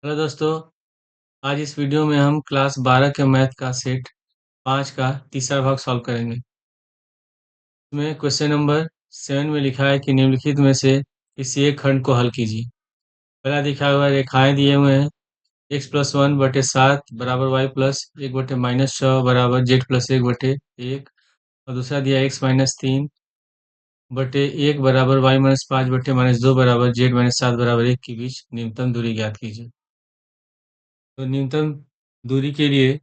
Hello दोस्तों। आज इस वीडियो में हम क्लास 12 के मैथ का सेट 5 का तीसरा भाग सॉल्व करेंगे। इसमें क्वेश्चन नंबर 7 में लिखा है कि निम्नलिखित में से किसी एक खंड को हल कीजिए। पहला दिखा हुआ है, रेखाएं दिए हुए हैं। x प्लस 1/7 बराबर y प्लस 1/-6 बराबर z प्लस 1/1। और दूसरा दिया x-3/1 बराबर y-5/-2 बराबर z-7 बराबर 1 के बीच न्यूनतम दूरी ज्ञात कीजिए। तो न्यूनतम दूरी के लिए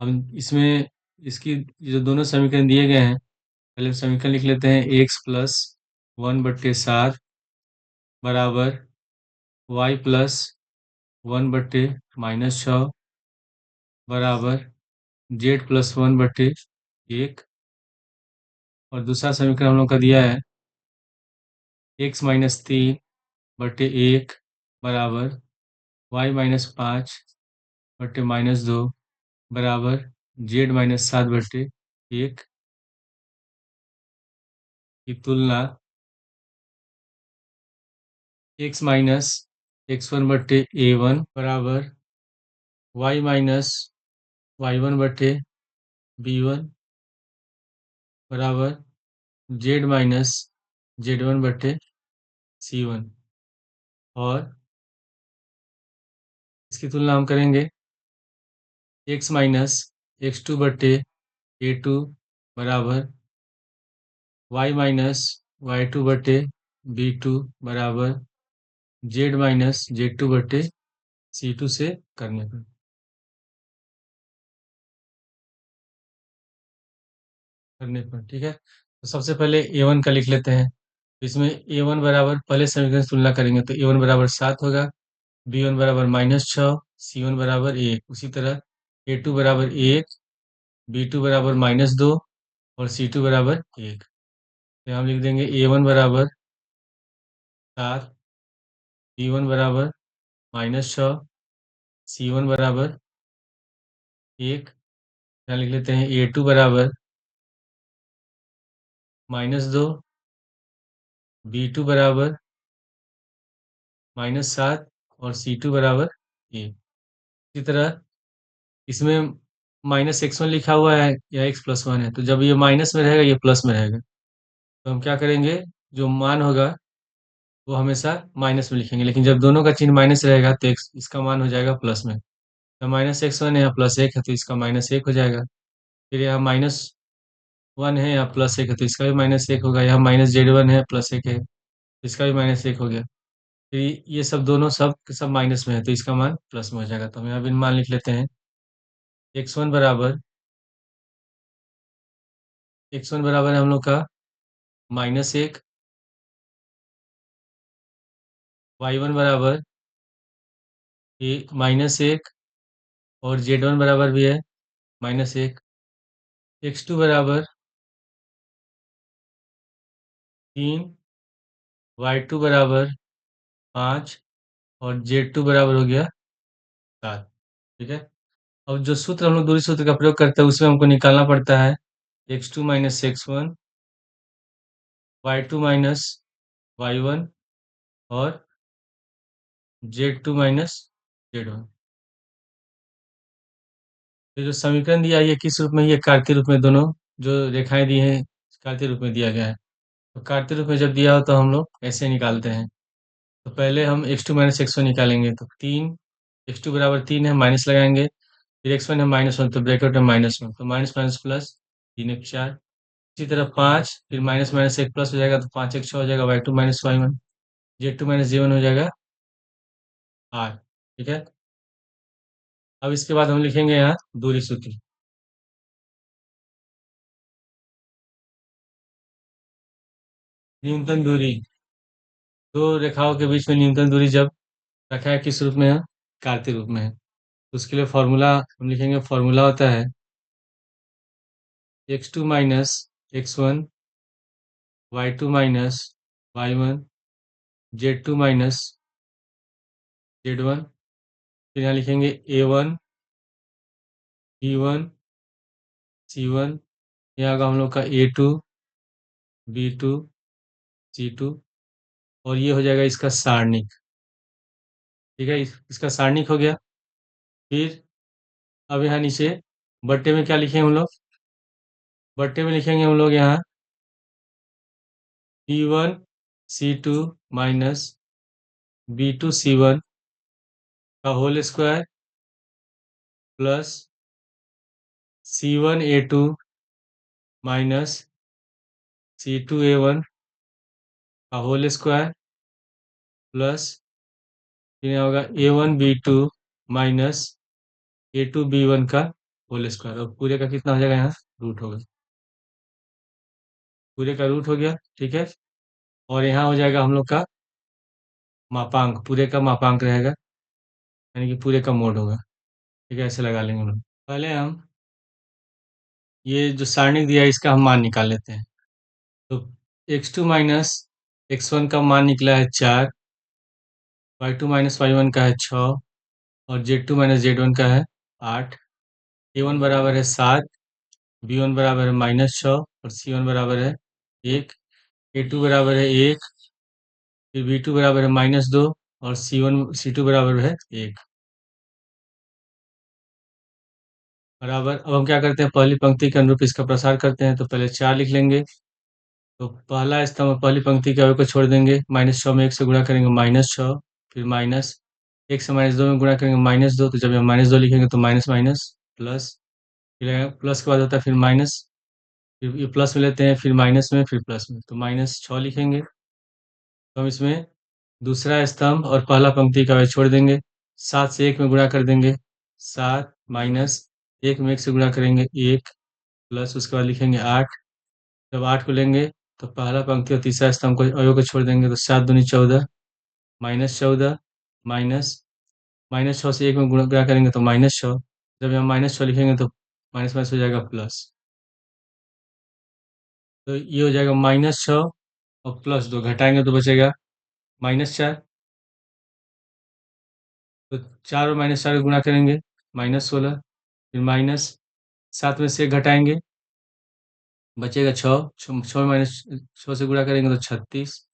हम इसमें इसकी जो दोनों समीकरण दिए गए हैं, पहले समीकरण लिख लेते हैं। x+1/7 बराबर y+1/-6 बराबर z+1/1। और दूसरा समीकरण हम लोग का दिया है x-3/1 बराबर y-5/-2 बराबर z-7/1 की तुलना x-x1/a1 बराबर y-y1/b1 बराबर z-z1/c1। और इसकी तुलना हम करेंगे x-x2/a2 बराबर y-y2/b2 बराबर z-z2/c2 से करने पर ठीक है। तो सबसे पहले a1 का लिख लेते हैं। इसमें a1 बराबर, पहले समीकरण से तुलना करेंगे तो a1 बराबर 7 होगा, b1 बराबर -6, c1 बराबर 1। उसी तरह a2 बराबर 1, b2 बराबर -2 और c2 बराबर 1। तो हम लिख देंगे a1 बराबर 7, b1 बराबर -6, c1 बराबर 1। यहाँ लिख लेते हैं a2 बराबर -2, b2 बराबर -7 और c2 बराबर 1। इसी तरह इसमें -x1 लिखा हुआ है या x+1 है, तो जब ये माइनस में रहेगा ये प्लस में रहेगा। तो हम क्या करेंगे, जो मान होगा वो हमेशा माइनस में लिखेंगे, लेकिन जब दोनों का चिन्ह माइनस रहेगा तो इसका मान हो जाएगा प्लस में। तो -x1 है या +1 है तो इसका -1 हो जाएगा। फिर यहाँ -1 है या +1 है तो इसका भी -1 होगा। यहाँ -z1 है +1 है तो इसका भी -1 हो गया। फिर ये सब दोनों सब के सब माइनस में है तो इसका मान प्लस में हो जाएगा। तो हम यहाँ भी मान लिख लेते हैं। x1 बराबर x1 बराबर है हम लोग का -1, y1 बराबर -1 और z1 बराबर भी है -1। x2 बराबर 3, y2 बराबर 5 और z2 बराबर हो गया 7। ठीक है। अब जो सूत्र हम लोग दूरी सूत्र का प्रयोग करते हैं उसमें हमको निकालना पड़ता है x2 minus x1, y2 minus y1 और z2 माइनस z1। ये जो समीकरण दिया है ये किस रूप में, ये कार्तीय रूप में, दोनों जो रेखाएं दी हैं कार्तीय रूप में दिया गया है। तो कार्तीय रूप में जब दिया हो तो हम लोग ऐसे निकालते हैं। तो पहले हम x2 माइनस x1 निकालेंगे तो 3, x2 बराबर 3 है, माइनस लगाएंगे। फिर x1 है -1 तो ब्रैकेट में -1 तो माइनस माइनस प्लस, 3 एक 4। इसी तरह 5, फिर माइनस माइनस एक प्लस हो जाएगा तो 5 एक 6 हो जाएगा, y2 minus y1, z2 minus z1 हो जाएगा r। ठीक है। अब इसके बाद हम लिखेंगे यहाँ दूरी सूत्र। न्यूनतम दूरी, दो रेखाओं के बीच में न्यूनतम दूरी जब रखा है किस रूप में है, कार्तीय रूप में है, तो उसके लिए फॉर्मूला हम लिखेंगे। फॉर्मूला होता है x2 minus x1, y2 minus y1, z2 minus z1। फिर यहाँ लिखेंगे a1, b1, c1। यहाँ होगा हम लोग का a2, b2, c2। और ये हो जाएगा इसका सारणिक। ठीक है, इसका सारणिक हो गया। फिर अब यहाँ नीचे बट्टे में क्या लिखेंगे हम लोग? बट्टे में लिखेंगे हम लोग यहाँ C1 C2 minus B2 C1 का whole square plus C1 A2 minus C2 A1 का होल स्क्वायर प्लस फिर यहाँ होगा A1 B2 minus A2 B1 का होल स्क्वायर। और पूरे का कितना हो जाएगा? यहाँ रूट होगा, पूरे का रूट हो गया। ठीक है, और यहाँ हो जाएगा हम लोग का मापांक, पूरे का मापांक रहेगा, यानी कि पूरे का मोड होगा। ठीक है, ऐसे लगा लेंगे हम लोग। पहले हम ये जो सारणिक दिया है इसका हम मान निकाल लेते हैं। तो x2 माइनस x1 का मान निकला है 4, y2 माइनस y1 का है 6 और z2 माइनस z1 का है 8। a1 बराबर है 7, b1 बराबर है -6 और c1 बराबर है 1। a2 बराबर है 1, फिर b2 बराबर है -2 और c2 बराबर है 1 बराबर। अब हम क्या करते हैं, पहली पंक्ति के अनुरूप इसका प्रसार करते हैं। तो पहले 4 लिख लेंगे। तो पहला स्तंभ पहली पंक्ति के अवयव को छोड़ देंगे, -6 में 1 से गुणा करेंगे -6, फिर माइनस 1 से -2 में गुणा करेंगे -2। तो जब हम -2 लिखेंगे तो माइनस माइनस प्लस, फिर प्लस के बाद होता है फिर माइनस, फिर ये प्लस में लेते हैं, फिर माइनस में, फिर प्लस में, तो -6 लिखेंगे। तो हम इसमें दूसरा स्तंभ और पहला पंक्ति का अवयव छोड़ देंगे, 7 से 1 में गुणा कर देंगे 7 माइनस 1 में 1 से गुणा करेंगे 1 प्लस उसके बाद लिखेंगे 8। जब 8 को लेंगे तो पहला पंक्ति और तीसरा स्तंभ को अवयव को छोड़ देंगे, तो 7 दूनी 14 -14 माइनस -6 से 1 में गुणा करेंगे तो -6। जब हम -6 लिखेंगे तो माइनस माइनस हो जाएगा प्लस, तो ये हो जाएगा -6 और +2 घटाएंगे तो बचेगा -4। तो 4 और -4 को गुणा करेंगे -16, फिर -7 में से 1 घटाएंगे बचेगा 6, 6 में -6 से गुणा करेंगे तो 36।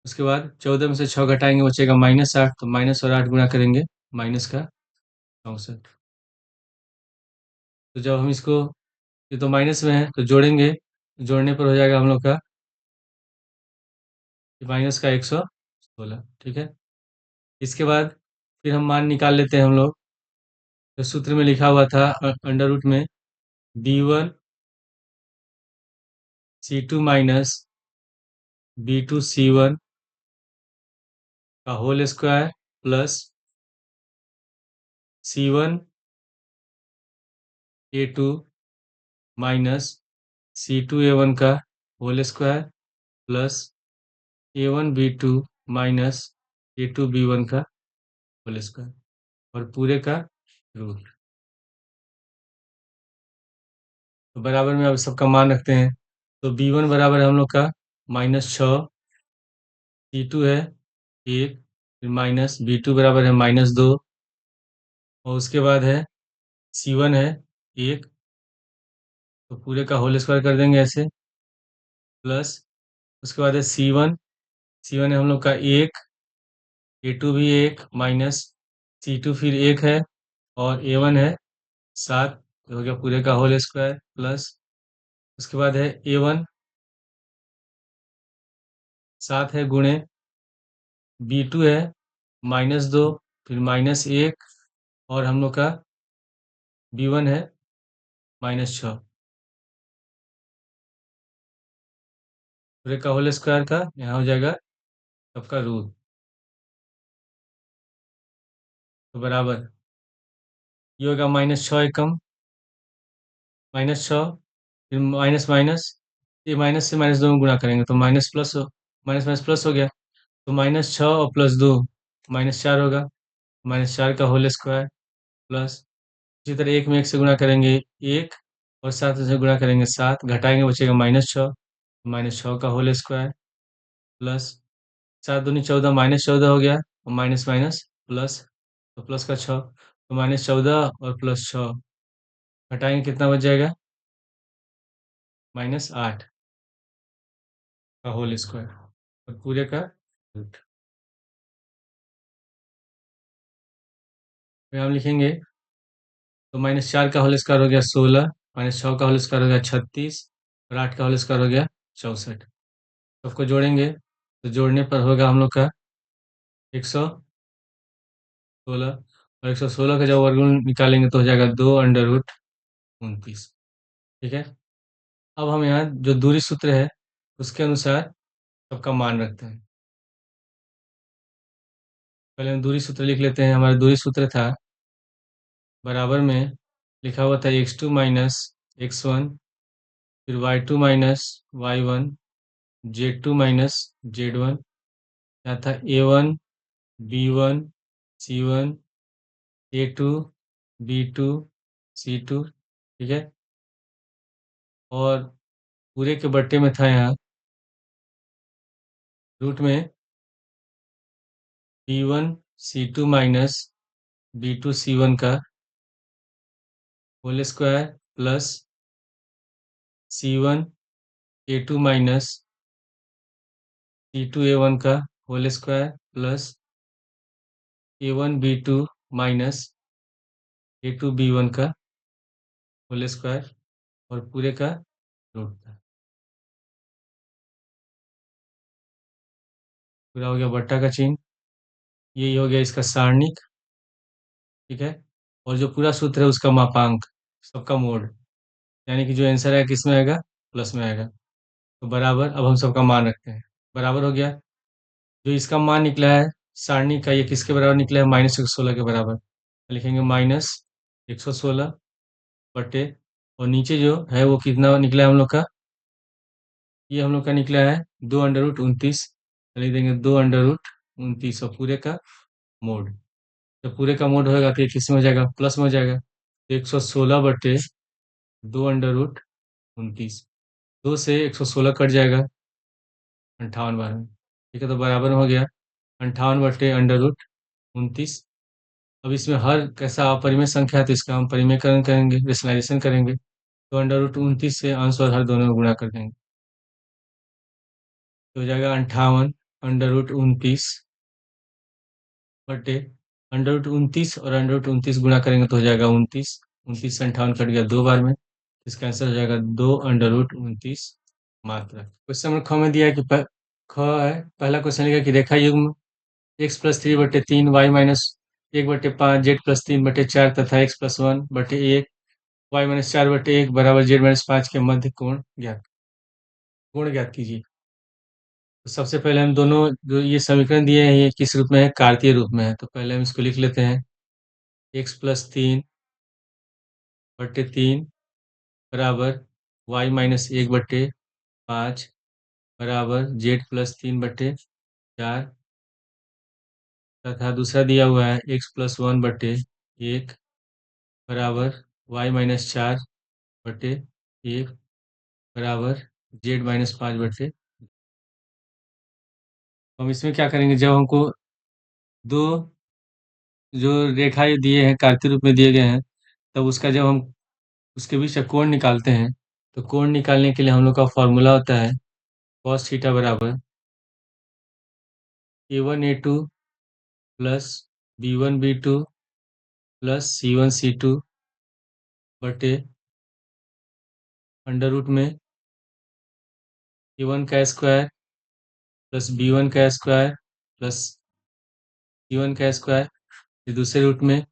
उसके बाद 14 में से 6 घटाएंगे बचेगा -8, तो माइनस और 8 गुणा करेंगे माइनस का 64। तो जब हम इसको, ये तो माइनस में है तो जोड़ेंगे, जोड़ने पर हो जाएगा हम लोग का माइनस का 116। ठीक है, इसके बाद फिर हम मान निकाल लेते हैं हम लोग। तो सूत्र में लिखा हुआ था अंडर रूट में B1 C2 minus B2 C1 का whole square plus C1 A2 minus C2 A1 का whole square plus A1 B2 minus A2 B1 का होल स्क्वायर और पूरे का रूट। तो बराबर में अब सबका मान रखते हैं। तो B1 बराबर है हम लोग का -6, C2 है 1, फिर माइनस B2 बराबर है -2 और उसके बाद है C1 है 1, तो पूरे का होल स्क्वायर कर देंगे ऐसे, प्लस उसके बाद है C1 है हम लोग का 1, A2 भी 1 माइनस C2 फिर 1 है और A1 है 7, हो गया पूरे का होल स्क्वायर, प्लस उसके बाद है A1 7 है गुणे B2 है -2, फिर -1 और हम लोग का B1 है -6, पूरे का होल स्क्वायर का यहाँ हो जाएगा सबका रूट। तो बराबर ये होगा -6 एकम -6, फिर माइनस माइनस, ये माइनस से -2 में गुणा करेंगे तो माइनस प्लस हो, माइनस माइनस प्लस हो गया। तो -6 और +2 -4 होगा, -4 का होल स्क्वायर प्लस इसी तरह 1 में 1 से गुणा करेंगे 1 और 7 से गुणा करेंगे 7, घटाएंगे बचेगा -6, -6 का होल स्क्वायर प्लस 7 दूनी 14 -14 हो गया और माइनस माइनस प्लस, तो प्लस का 6, तो -14 और +6 घटाएंगे कितना बच जाएगा -8 का होल स्क्वायर और पूरे का रूट। फिर हम लिखेंगे, तो -4 का होल स्क्वायर हो गया 16, -6 का होल स्क्वायर हो गया 36, और 8 का होल स्क्वायर हो गया 64। सबको जोड़ेंगे तो जोड़ने पर होगा हम लोग का 116, और 116 का जब वर्गमूल निकालेंगे तो हो जाएगा 2√29। ठीक है। अब हम यहाँ जो दूरी सूत्र है उसके अनुसार सबका मान रखते हैं। पहले हम दूरी सूत्र लिख लेते हैं। हमारा दूरी सूत्र था, बराबर में लिखा हुआ था x2 - x1, फिर y2 - y1, z2 - z1, यहाँ था a1 b1 c1 a2 b2 c2। ठीक है। और पूरे के बट्टे में था यहाँ रूट में b1 c2 - b2 c1 का whole square plus c1 a2 c2 a1 का whole square plus a1 b2 a2 b1 का होल स्क्वायर, और पूरे का रूट था। पूरा हो गया बट्टा का चिन्ह। यही हो गया इसका सारणिक। ठीक है। और जो पूरा सूत्र है उसका मापांक, सबका मोड, यानी कि जो आंसर है किस में आएगा, प्लस में आएगा। तो बराबर, अब हम सबका मान रखते हैं, बराबर हो गया। जो इसका मान निकला है सारणी का, ये किसके बराबर निकला है, -116 के बराबर। तो लिखेंगे -116 बटे, और नीचे जो है वो कितना निकला है हम लोग का, ये हम लोग का निकला है 2√29। लिख देंगे 2√29, और पूरे का मोड। जब पूरे का मोड होगा तो ये किस में हो जाएगा, प्लस में हो जाएगा। तो 116 बटे 2√29, 2 से 116 कट जाएगा 58 बार में। ठीक है, तो बराबर हो गया 58 बटे √29। अब इसमें हर कैसा अपरिमेय संख्या है तो इसका हम परिमेयकरण करेंगे, रेशनलाइजेशन करेंगे। तो √29 से अंश और हर दोनों में गुणा कर देंगे, तो हो जाएगा 58 √29 बटे √29, और √29 गुणा करेंगे तो हो जाएगा 29। 29 से 58 कट गया 2 बार में, इसका आंसर हो जाएगा 2√29 मात्रा। क्वेश्चन नंबर ख में दिया है कि ख है, पहला क्वेश्चन लिखा कि रेखा युग्म x+3/3 y-1/5 z+3/4 तथा x+1/1 y-4/1 बराबर z-5 के मध्य कोण ज्ञात कीजिए। तो सबसे पहले हम दोनों जो ये समीकरण दिए हैं ये किस रूप में है, कार्तीय रूप में है। तो पहले हम इसको लिख लेते हैं, x+3/3 बराबर y-1/5 बराबर z+3/4, तथा दूसरा दिया हुआ है x+1/1 बराबर y-4/1 बराबर z-5/। हम इसमें क्या करेंगे, जब हमको दो जो रेखाएं दिए हैं कार्तीय रूप में दिए गए हैं, तब उसका जब हम उसके बीच का कोण निकालते हैं, तो कोण निकालने के लिए हम लोग का फॉर्मूला होता है cos थीटा बराबर a1 a2 plus b1 b2 plus c1 c2 बटे अंडर रूट में a1 का स्क्वायर प्लस b1 का स्क्वायर प्लस c1 का स्क्वायर, फिर दूसरे रूट में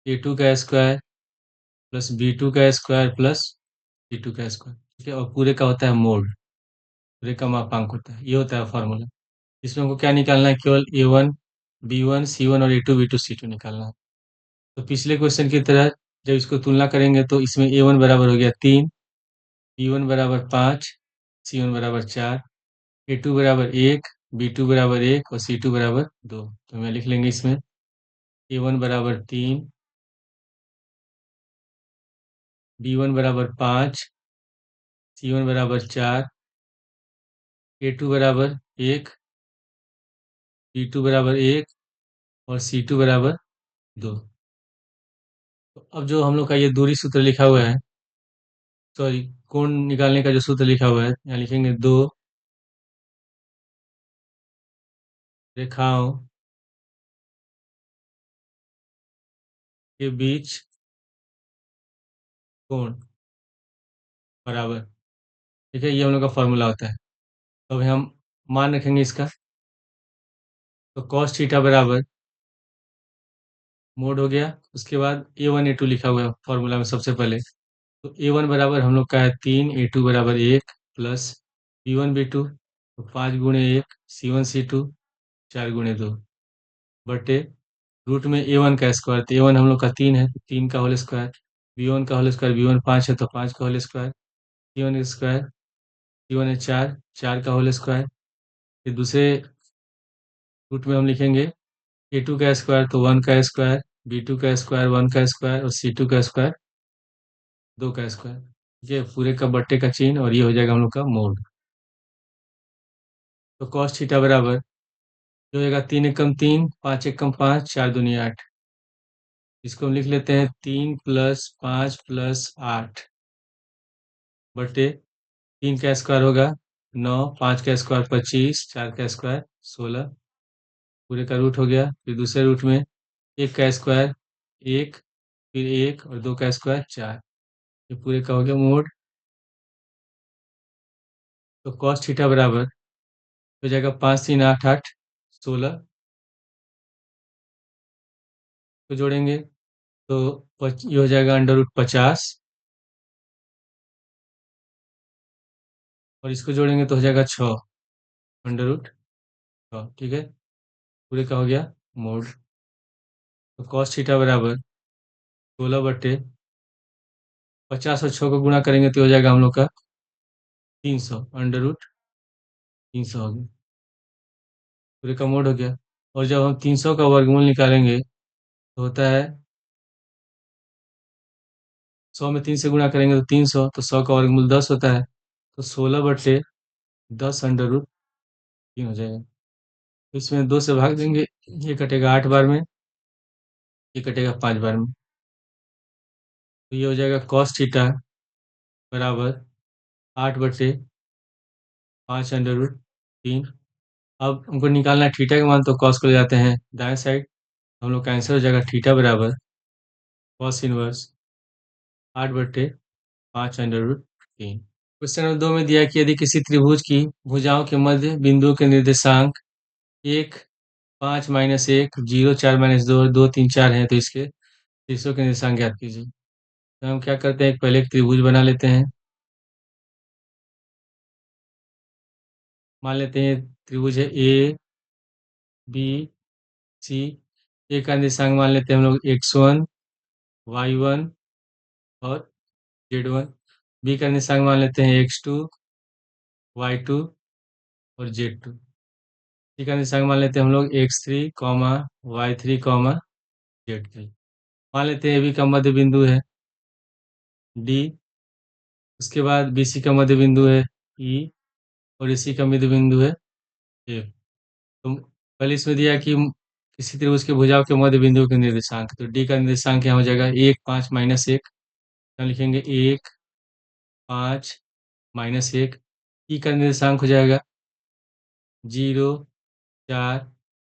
a2 का स्क्वायर प्लस b2 का स्क्वायर प्लस c2 का स्क्वायर। ठीक है, और पूरे का होता है मोड, पूरे का मापांक होता है, ये होता है फॉर्मूला। इसमें हमको क्या निकालना है, केवल a1 b1 c1 और a2 b2 c2 निकालना है। तो पिछले क्वेश्चन की तरह जब इसको तुलना करेंगे तो इसमें a1 बराबर हो गया 3, b1 बराबर 5, c1 बराबर 4, a2 बराबर 1, b2 बराबर 1 और c2 बराबर 2। तो मैं लिख लेंगे इसमें a1 बराबर 3, b1 बराबर 5, c1 बराबर 4, a2 बराबर 1, b2 बराबर 1 और c2 बराबर 2। तो अब जो हम लोग का ये दूरी सूत्र लिखा हुआ है, सॉरी कोण निकालने का जो सूत्र लिखा हुआ है, यहाँ लिखेंगे दो रेखाओं के बीच कोण बराबर। ठीक है, ये हम लोग का फॉर्मूला होता है। तो अभी हम मान रखेंगे इसका। तो कॉस थीटा बराबर मोड हो गया, उसके बाद A1 A2 लिखा हुआ है फॉर्मूला में सबसे पहले। तो A1 बराबर हम लोग का है 3, A2 बराबर 1 प्लस B1 B2, तो 5 × 1 C1 C2 4 × 2 बटे रूट में A1 का स्क्वायर। तो A1 हम लोग का 3 है, 3 का होल स्क्वायर, B1 का होल स्क्वायर, B1 5 है तो 5 का whole square, C1 square, C1 है 4, 4 का होल स्क्वायर। फिर दूसरे रूट में हम लिखेंगे A2 का स्क्वायर तो 1 का स्क्वायर, B2 का स्क्वायर 1 का स्क्वायर और C2 का स्क्वायर 2 का स्क्वायर। ठीक है, पूरे का बट्टे का चिन्ह, और ये हो जाएगा हम लोग का मोड। तो कॉस थीटा बराबर जो होगा 3 × 1 = 3, 5 × 1 = 5, 4 × 2 = 8। इसको हम लिख लेते हैं 3 + 5 + 8 बटे 3 का स्क्वायर होगा 9, 5 का स्क्वायर 25, 4 का स्क्वायर 16, पूरे का रूट हो गया। फिर दूसरे रूट में 1 का स्क्वायर 1, फिर 1 और 2 का स्क्वायर 4, ये पूरे का हो गया मोड। तो कॉस थीटा बराबर हो जाएगा 5 3 8 8 16 को जोड़ेंगे तो ये हो जाएगा √50, और इसको जोड़ेंगे तो हो जाएगा 6 √6। ठीक है, पूरे का हो गया मोड। तो कॉस थीटा बराबर 16/50 और 6 को गुणा करेंगे तो हो जाएगा हम लोग का 300, √300 हो गया, पूरे का मोड हो गया। और जब हम 300 का वर्गमूल निकालेंगे तो होता है 100 में 3 से गुणा करेंगे तो 300, तो 100 का वर्गमूल 10 होता है, तो 16/10 √3 हो जाएगा। तो इसमें 2 से भाग देंगे, ये कटेगा 8 बार में, ये कटेगा 5 बार में। तो ये हो जाएगा कॉस थीटा बराबर 8/5 √3। अब हमको निकालना है थीटा का मान, तो कॉस को ले जाते हैं दाएं साइड, हम लोग का आंसर हो जाएगा थीटा बराबर कॉस इनवर्स 8/5 √3। क्वेश्चन नंबर 2 में दिया है कि यदि किसी त्रिभुज की भुजाओं के मध्य बिंदु के निर्देशांक 1 5 -1 0 4 -2 और 2 3 4 हैं तो इसके शीर्षों के निर्देशांक ज्ञात कीजिए। तो हम क्या करते हैं, पहले एक त्रिभुज बना लेते हैं। मान लेते हैं त्रिभुज है ABC। ए का निर्देशांक मान लेते हैं हम लोग x1 y1 और z1। बी का निर्देशांक मान लेते हैं x2 y2 और z2। सी का निर्देशांक मान लेते हैं हम लोग x3 y3 z3। मान लेते हैं ए बी का मध्य बिंदु है डी, उसके बाद बी सी का मध्य बिंदु है ई, और इसी का मध्य बिंदु है एफ। तो पहले इसमें दिया कि किसी त्रिभुज के भुजाओं के मध्य बिंदु के निर्देशांक, तो डी का निर्देशांक क्या हो जाएगा 1 5 -1, यहाँ लिखेंगे 1 5 -1। ई का निर्देशांक हो जाएगा 0 4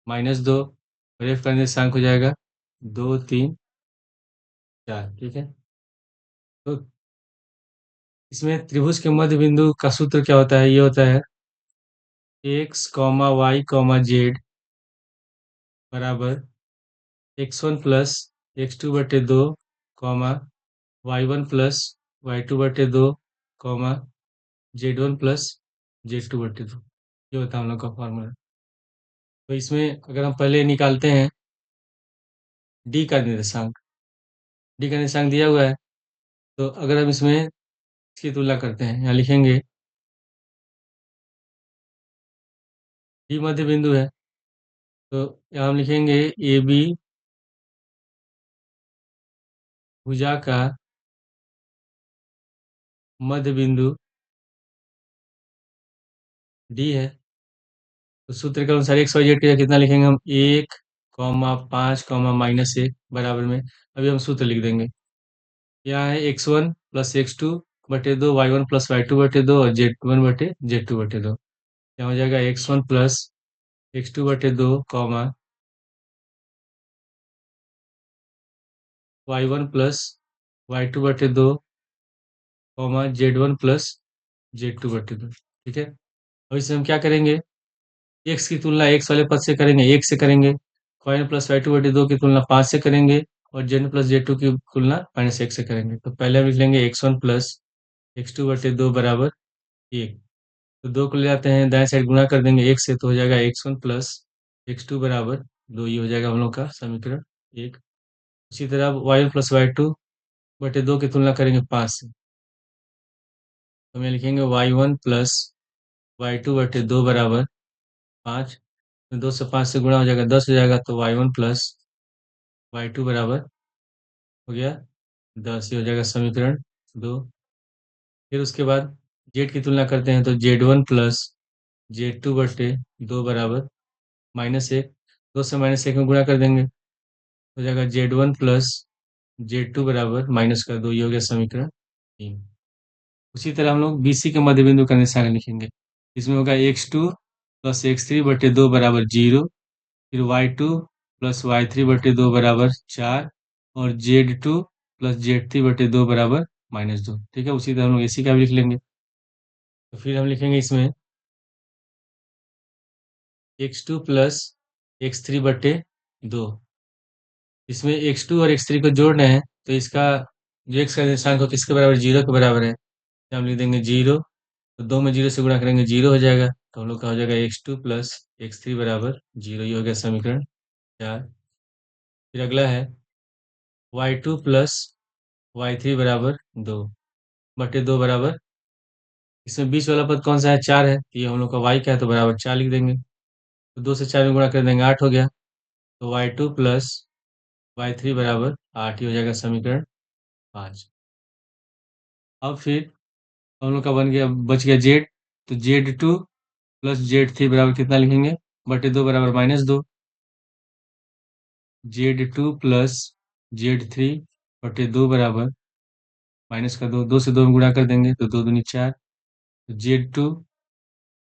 -2, और एफ का निर्देशांक हो जाएगा 2 3 4। ठीक है, तो इसमें त्रिभुज के मध्य बिंदु का सूत्र क्या होता है, ये होता है x, y, z बराबर x1 plus x2/2, y1 plus y2/2, z1 plus z2/2। ये होता है हम लोग का फॉर्मूला। तो इसमें अगर हम पहले निकालते हैं डी का निर्देशांक, डी का निर्देशांक दिया हुआ है, तो अगर हम इसमें इसकी तुलना करते हैं, यहाँ लिखेंगे डी मध्य बिंदु है, तो यहाँ हम लिखेंगे ए बी भुजा का मध्य बिंदु डी है। तो सूत्र के अनुसार एक्स वाई जेड का कितना लिखेंगे हम 1, 5, -1 बराबर में। अभी हम सूत्र लिख देंगे, यहाँ है x1 plus x2/2, y1 plus y2/2 और z1/z2/2। यहाँ हो जाएगा x1 plus x2/2, y1 plus y2 बटे दो कॉमा z1 प्लस z2 बटे दो। ठीक है, और इसमें हम क्या करेंगे, एक्स की तुलना एक्स वाले पद से करेंगे, एक से करेंगे। वाई प्लस वाई टू बटे दो की तुलना पाँच से करेंगे, और जेड प्लस जेड टू की तुलना माइनस एक से करेंगे। तो पहले हम लिख लेंगे x one plus x two बटे दो बराबर एक। तो दो को ले जाते हैं दाएं साइड, गुणा कर देंगे एक से, तो हो जाएगा x one plus x two बराबर दो। ये हो जाएगा हम लोग का समीकरण एक। उसी तरह y one plus y two बटे दो की तुलना करेंगे पाँच से, तो हम यहाँ लिखेंगे y one plus y two बटे दो बराबर पाँच। तो दो से पाँच से गुणा हो जाएगा, दस हो जाएगा, तो y one plus y two बराबर हो गया दस। ये हो जाएगा समीकरण दो। फिर उसके बाद जेड की तुलना करते हैं, तो z one plus z two बटे दो बराबर माइनस एक। दो से माइनस एक में गुणा कर देंगे, हो जाएगा z one plus z two बराबर माइनस का दो। ये हो गया समीकरण तीन। उसी तरह हम लोग बीसी के मध्य बिंदु का निशान लिखेंगे। इसमें होगा x two plus x three बटे दो बराबर जीरो। फिर y two plus y three बटे दो बराबर चार, और z two plus z three बटे दो बराबर माइनस दो। ठीक है, उसी तरह हम लोग इसी का भी लिख लेंगे। तो फिर हम लिखेंगे इसमें x two plus x three बटे दो। इसमें एक्स टू और एक्स थ्री को जोड़ना है, तो इसका जो एक्स का निर्देशांक हो किसके बराबर, जीरो के बराबर है, तो हम लिख देंगे जीरो। तो दो में जीरो से गुणा करेंगे, जीरो हो जाएगा, तो हम लोग का हो जाएगा x two plus x three बराबर जीरो। ये हो गया समीकरण चार। फिर अगला है y two plus y three बराबर दो बटे दो बराबर, इसमें बीच वाला पद कौन सा है, चार है, तो ये हम लोग का वाई का है, तो बराबर चार लिख देंगे। तो दो से चार में गुणा कर देंगे, आठ हो गया, तो y two plus y three बराबर आठ। ही हो जाएगा समीकरण पाँच। अब फिर हम लोग का बन गया, बच गया जेड। तो Z two plus z three बराबर कितना लिखेंगे, बटे दो बराबर माइनस दो। Z two plus z three बटे दो बराबर माइनस का दो। दो से दो में गुणा कर देंगे, तो दो दूनी चार। Z two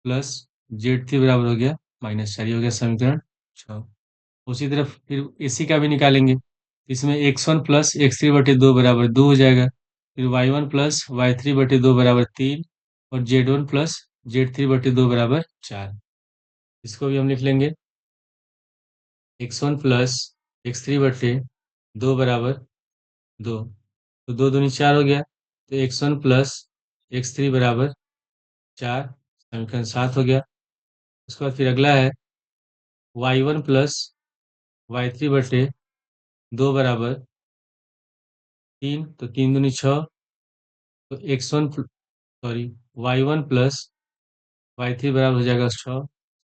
plus z three बराबर हो गया माइनस चार। ये हो गया समीकरण छः। उसी तरह फिर इसी का भी निकालेंगे। इसमें x one plus x three बटे दो बराबर दो हो जाएगा। फिर y one plus y three बटे दो बराबर तीन, और z one plus z three बटे दो बराबर चार। इसको भी हम लिख लेंगे x one plus x three बटे दो बराबर दो। तो दो दूनी चार हो गया, तो x one plus x three बराबर चार, समीकरण सात हो गया। उसके बाद फिर अगला है y one plus y three बटे दो बराबर तीन, तो तीन दूनी छः, तो x one sorry y one plus y three बराबर हो जाएगा छः,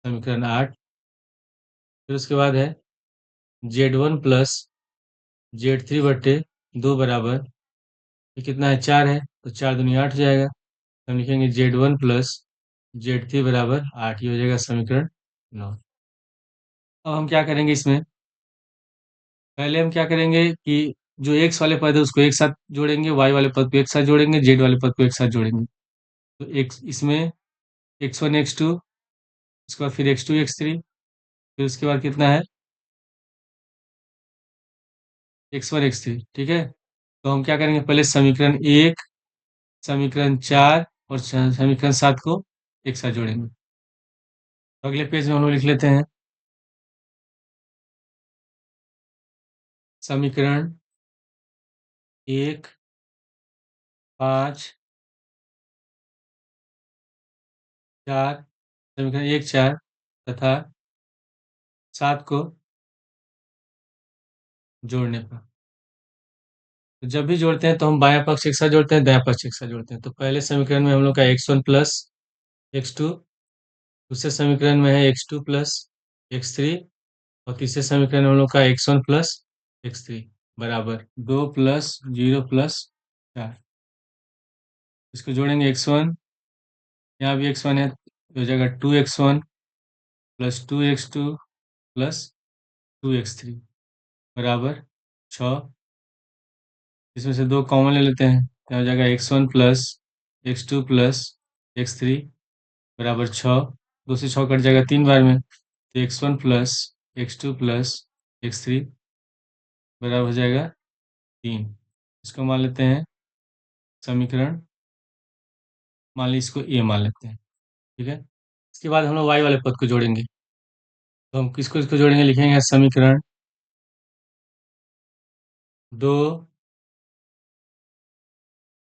समीकरण आठ। फिर उसके बाद है Z one plus z three बटे दो बराबर, ये कितना है, चार है, तो चार दूनी आठ हो जाएगा, तो हम लिखेंगे Z one plus z three बराबर आठ। ही हो जाएगा समीकरण नौ। अब हम क्या करेंगे इसमें, पहले हम क्या करेंगे कि जो एक्स वाले पद है उसको एक साथ जोड़ेंगे, वाई वाले पद को एक साथ जोड़ेंगे, जेड वाले पद को एक साथ जोड़ेंगे। तो एक्स इसमें एक्स वन एक्स टू, उसके बाद फिर एक्स टू एक्स थ्री, फिर उसके बाद कितना है एक्स वन एक्स थ्री। ठीक है, तो हम क्या करेंगे, पहले समीकरण एक, समीकरण चार और समीकरण सात को एक साथ जोड़ेंगे। तो अगले पेज में हम लोग लिख लेते हैं समीकरण एक, पाँच, चार, समीकरण एक चार तथा सात को जोड़ने पर। तो जब भी जोड़ते हैं तो हम बायां पक्ष एक साथ जोड़ते हैं, दायां पक्ष एक साथ जोड़ते हैं। तो पहले समीकरण में हम लोग का x one plus x two, दूसरे समीकरण में है x two plus x three, और तीसरे समीकरण में हम लोग का x one plus x three बराबर दो प्लस जीरो प्लस चार। इसको जोड़ेंगे एक्स वन, यहाँ भी एक्स वन है, तो हो जाएगा two x one plus two x two plus two x three बराबर छः। इसमें से दो कॉमन ले लेते हैं, क्या हो जाएगा x one plus x two plus x three बराबर छः। दो से छः कट जाएगा तीन बार में, तो x one plus x two plus x three बराबर हो जाएगा 3। इसको मान लेते हैं समीकरण, मान ली इसको ए मान लेते हैं। ठीक है, इसके बाद हम लोग वाई वाले पद को जोड़ेंगे। तो हम किसको इसको जोड़ेंगे, लिखेंगे समीकरण 2,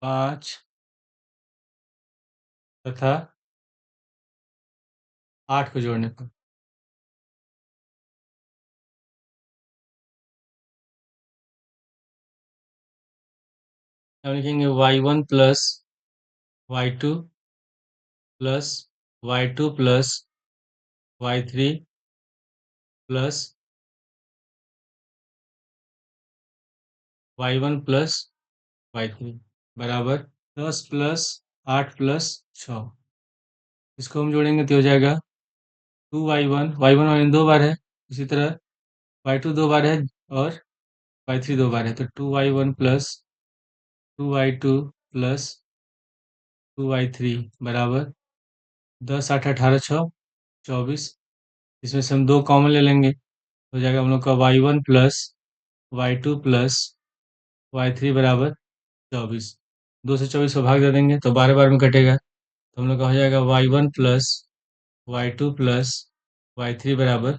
5 तथा 8 को जोड़ने पर हम लिखेंगे y1 plus y2 plus y2 plus y3 plus y1 plus y3 बराबर 10 प्लस 8 प्लस 6। इसको हम जोड़ेंगे तो हो जाएगा 2y1, y1 दो बार है, इसी तरह y2 दो बार है और y3 दो बार है, तो 2y1 plus 2y2 plus 2y3 बराबर 10 8 18 6 24। इसमें से हम दो कॉमन ले लेंगे, हो जाएगा हम लोग का y1 plus y2 plus y3 बराबर 24। 2 से 24 को भाग दे देंगे तो 12 बार में कटेगा, तो हम लोग का हो जाएगा y1 plus y2 plus y3 बराबर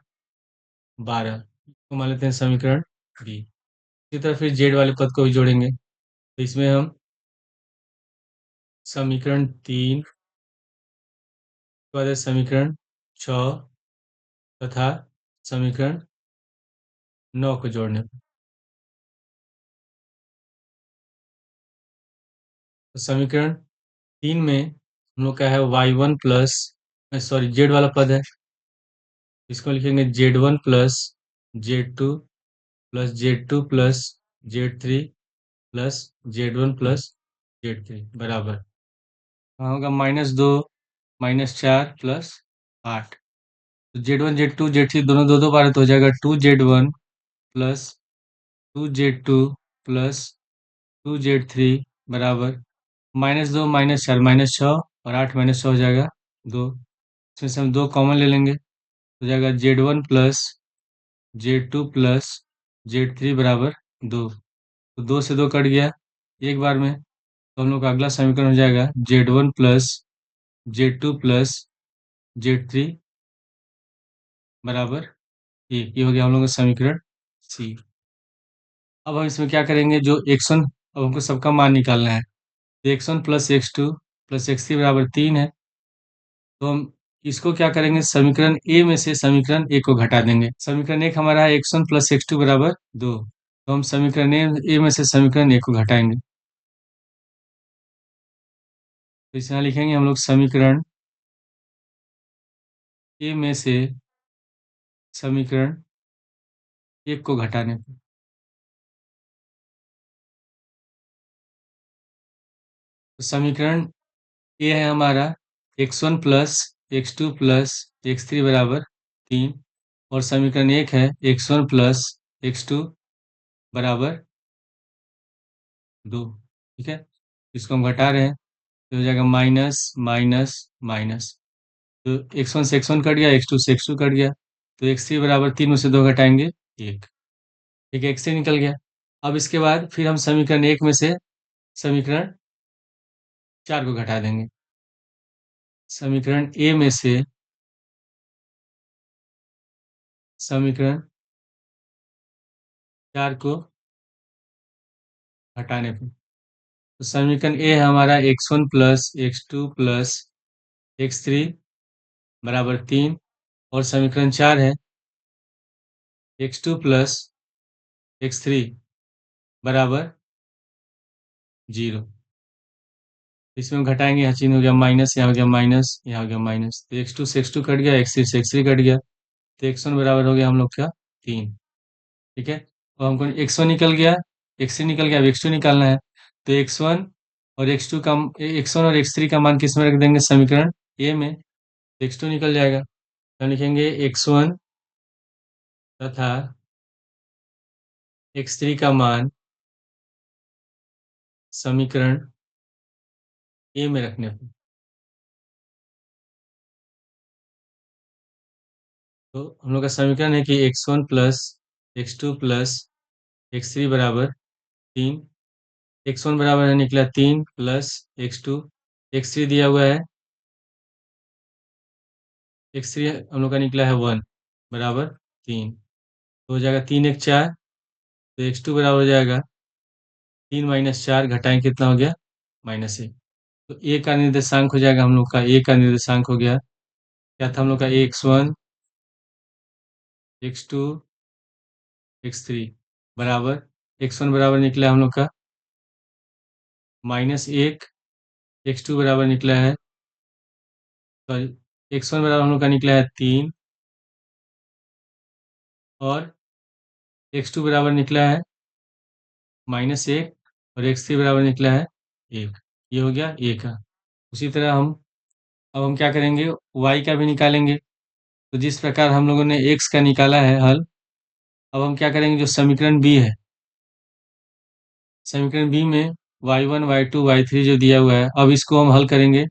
12। तो मान लेते हैं समीकरण बी। इसी तरह फिर जेड वाले पद को भी जोड़ेंगे, तो इसमें हम समीकरण 3 के बाद है समीकरण 6 तथा समीकरण 9 को जोड़ने पर तो समीकरण 3 में हम लोग का है y1 प्लस, सॉरी जेड वाला पद है, इसको लिखेंगे z1 plus z2 plus z2 plus z3 plus z1 plus z3 बराबर कहाँ होगा -2 -4 प्लस 8। तो z1 z2 z3 दोनों दो दो बार है, तो हो जाएगा 2z1 plus 2z2 plus 2z3 बराबर -2 -4 -6 और 8 -6 हो जाएगा 2। इसमें से हम दो कॉमन ले लेंगे, हो जाएगा z1 plus z2 plus z3 बराबर 2। तो 2 से 2 कट गया एक बार में, तो हम लोग का अगला समीकरण हो जाएगा z1 plus z2 plus z3 बराबर 1। ये हो गया हम लोग का समीकरण सी। अब हम इसमें क्या करेंगे, जो x1, अब हमको सबका मान निकालना है, तो x1 plus x2 plus x3 बराबर 3 है। तो हम इसको क्या करेंगे, समीकरण ए में से समीकरण ए को घटा देंगे। समीकरण एक हमारा है x1 प्लस x2 बराबर 2, तो हम समीकरण ए में से समीकरण ए को घटाएंगे। तो इसे यहाँ लिखेंगे हम लोग समीकरण ए में से समीकरण एक को घटाने पर तो समीकरण ए है हमारा x1 plus x2 plus x3 बराबर 3, और समीकरण एक है x1 प्लस x2 बराबर 2। ठीक है, इसको हम घटा रहे हैं तो हो जाएगा माइनस माइनस माइनस, तो x1 से x1 कट गया, x2 से x2 कट गया, तो x3 बराबर 3 में से 2 घटाएंगे 1। ठीक है, x3 निकल गया। अब इसके बाद फिर हम समीकरण एक में से समीकरण 4 को घटा देंगे। समीकरण ए में से समीकरण 4 को हटाने पर तो समीकरण ए है हमारा x1 plus x2 plus x3 बराबर 3, और समीकरण 4 है x2 प्लस x3 बराबर 0। इसमें हम घटाएंगे, यहाँ चिन्ह हो गया माइनस, यहाँ हो गया माइनस, यहाँ हो गया माइनस, तो x2 से x2 कट गया, x3 से x3 कट गया, तो x1 बराबर हो गया हम लोग का 3। ठीक है, तो हमको x1 निकल गया, x3 निकल गया, अब x2 निकालना है, तो x1 और x2 का x1 और x3 का मान किस में रख देंगे, समीकरण ए में, तो x2 निकल जाएगा। तो हम लिखेंगे x1 तथा x3 का मान समीकरण ए में रखने पर तो हम लोग का समीकरण है कि x1 plus x2 plus x3 बराबर 3, x1 बराबर है निकला 3 प्लस x2, x3 दिया हुआ है, x3 हम लोग का निकला है 1 बराबर 3, तो हो जाएगा 3 एक 4, तो x2 बराबर हो जाएगा 3 माइनस 4, घटाएं कितना हो गया -1। तो ए का निर्देशांक हो जाएगा हम लोग का, ए का निर्देशांक हो गया क्या था हम लोग का, x1 x2 x3 बराबर, x1 बराबर निकला हम लोग का -1, x2 बराबर निकला है, सॉरी, x1 बराबर हम लोग का निकला है 3 और x2 बराबर निकला है -1 और x3 बराबर निकला है 1। ये हो गया ए का। उसी तरह अब हम क्या करेंगे, y का भी निकालेंगे। तो जिस प्रकार हम लोगों ने x का निकाला है हल, अब हम क्या करेंगे, जो समीकरण बी है, समीकरण बी में y1 y2 y3 जो दिया हुआ है, अब इसको हम हल करेंगे।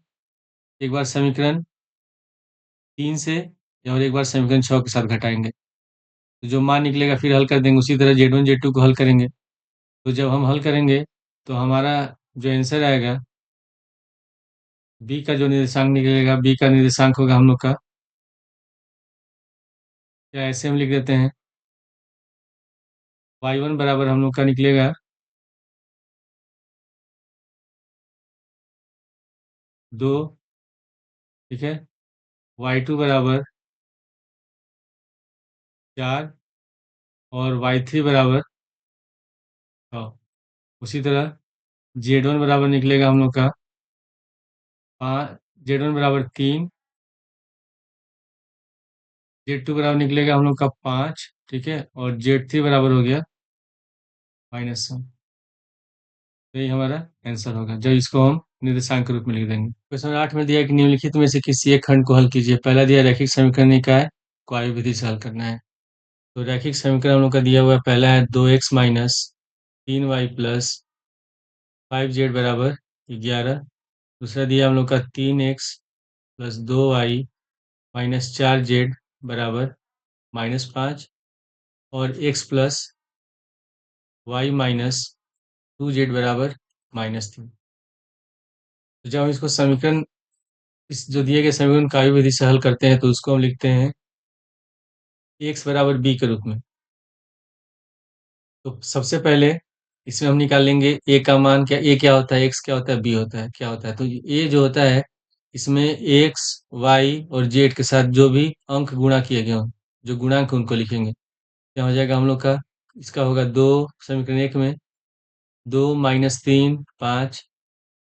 एक बार समीकरण 3 से और एक बार समीकरण 6 के साथ घटाएंगे, तो जो मान निकलेगा फिर हल कर देंगे। उसी तरह Z1 Z2 को हल करेंगे। तो जब हम हल करेंगे तो हमारा जो आंसर आएगा, बी का जो निर्देशांक निकलेगा, बी का निर्देशांक होगा हम लोग का, या ऐसे हम लिख देते हैं, y1 बराबर हम लोग का निकलेगा 2, ठीक है, y2 बराबर 4 और y3 बराबर 6। उसी तरह Z1 बराबर निकलेगा हम लोग का 5, Z1 बराबर 3, Z2 बराबर निकलेगा हम लोग का 5, ठीक है, और Z3 बराबर हो गया -1। यही हमारा आंसर होगा, जब इसको हम निर्देशांक के रूप में लिख देंगे। क्वेश्चन 8 में दिया है कि निम्नलिखित में से किसी एक खंड को हल कीजिए। पहला दिया रैखिक समीकरण निकाय को आयु विधि से हल करना है। तो रैखिक समीकरण हम लोग का दिया हुआ है, पहला है 2x minus 3y plus 5z बराबर 11। दूसरा दिया हम लोग का 3x plus 2y minus 4z बराबर -5, और x plus y minus 2z बराबर -3। तो जब हम इसको समीकरण, इस जो दिए गए समीकरण कार्य विधि से हल करते हैं, तो उसको हम लिखते हैं x बराबर b के रूप में। तो सबसे पहले इसमें हम निकालेंगे a का मान, क्या a क्या होता है, x क्या होता है, b होता है, क्या होता है। तो a जो होता है, इसमें x y और z के साथ जो भी अंक गुणा किए गए हों, जो गुणांक उनको लिखेंगे, क्या हो जाएगा हम लोग का, इसका होगा 2, समीकरण 1 में 2 -3 5,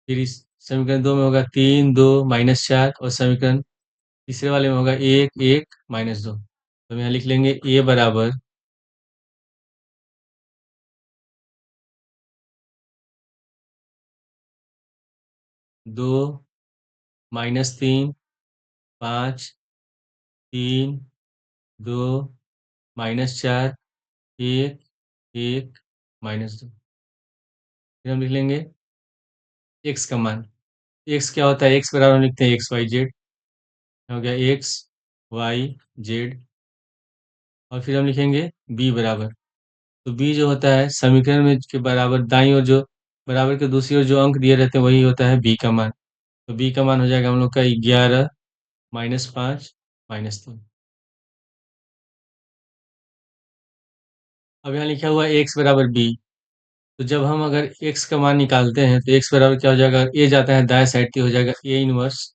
फिर इस समीकरण 2 में होगा 3 2 -4, और समीकरण तीसरे वाले में होगा 1 1 -2। तो हम यहाँ लिख लेंगे a बराबर 2 -3 5 3 2 -4 1 1 -2। फिर हम लिख लेंगे x का मान। x क्या होता है, x बराबर हम लिखते हैं एक्स वाई जेड, हो गया एक्स वाई जेड। और फिर हम लिखेंगे b बराबर, तो b जो होता है समीकरण में के बराबर दाईं ओर, जो बराबर के दूसरी ओर जो अंक दिए रहते हैं, वही होता है b का मान। तो b का मान हो जाएगा हम लोग का 11 -5 -3। अब यहाँ लिखा हुआ है x बराबर b। तो जब हम अगर x का मान निकालते हैं, तो x बराबर क्या हो जाएगा, a जाता है दाएं साइड, तो हो जाएगा a इनवर्स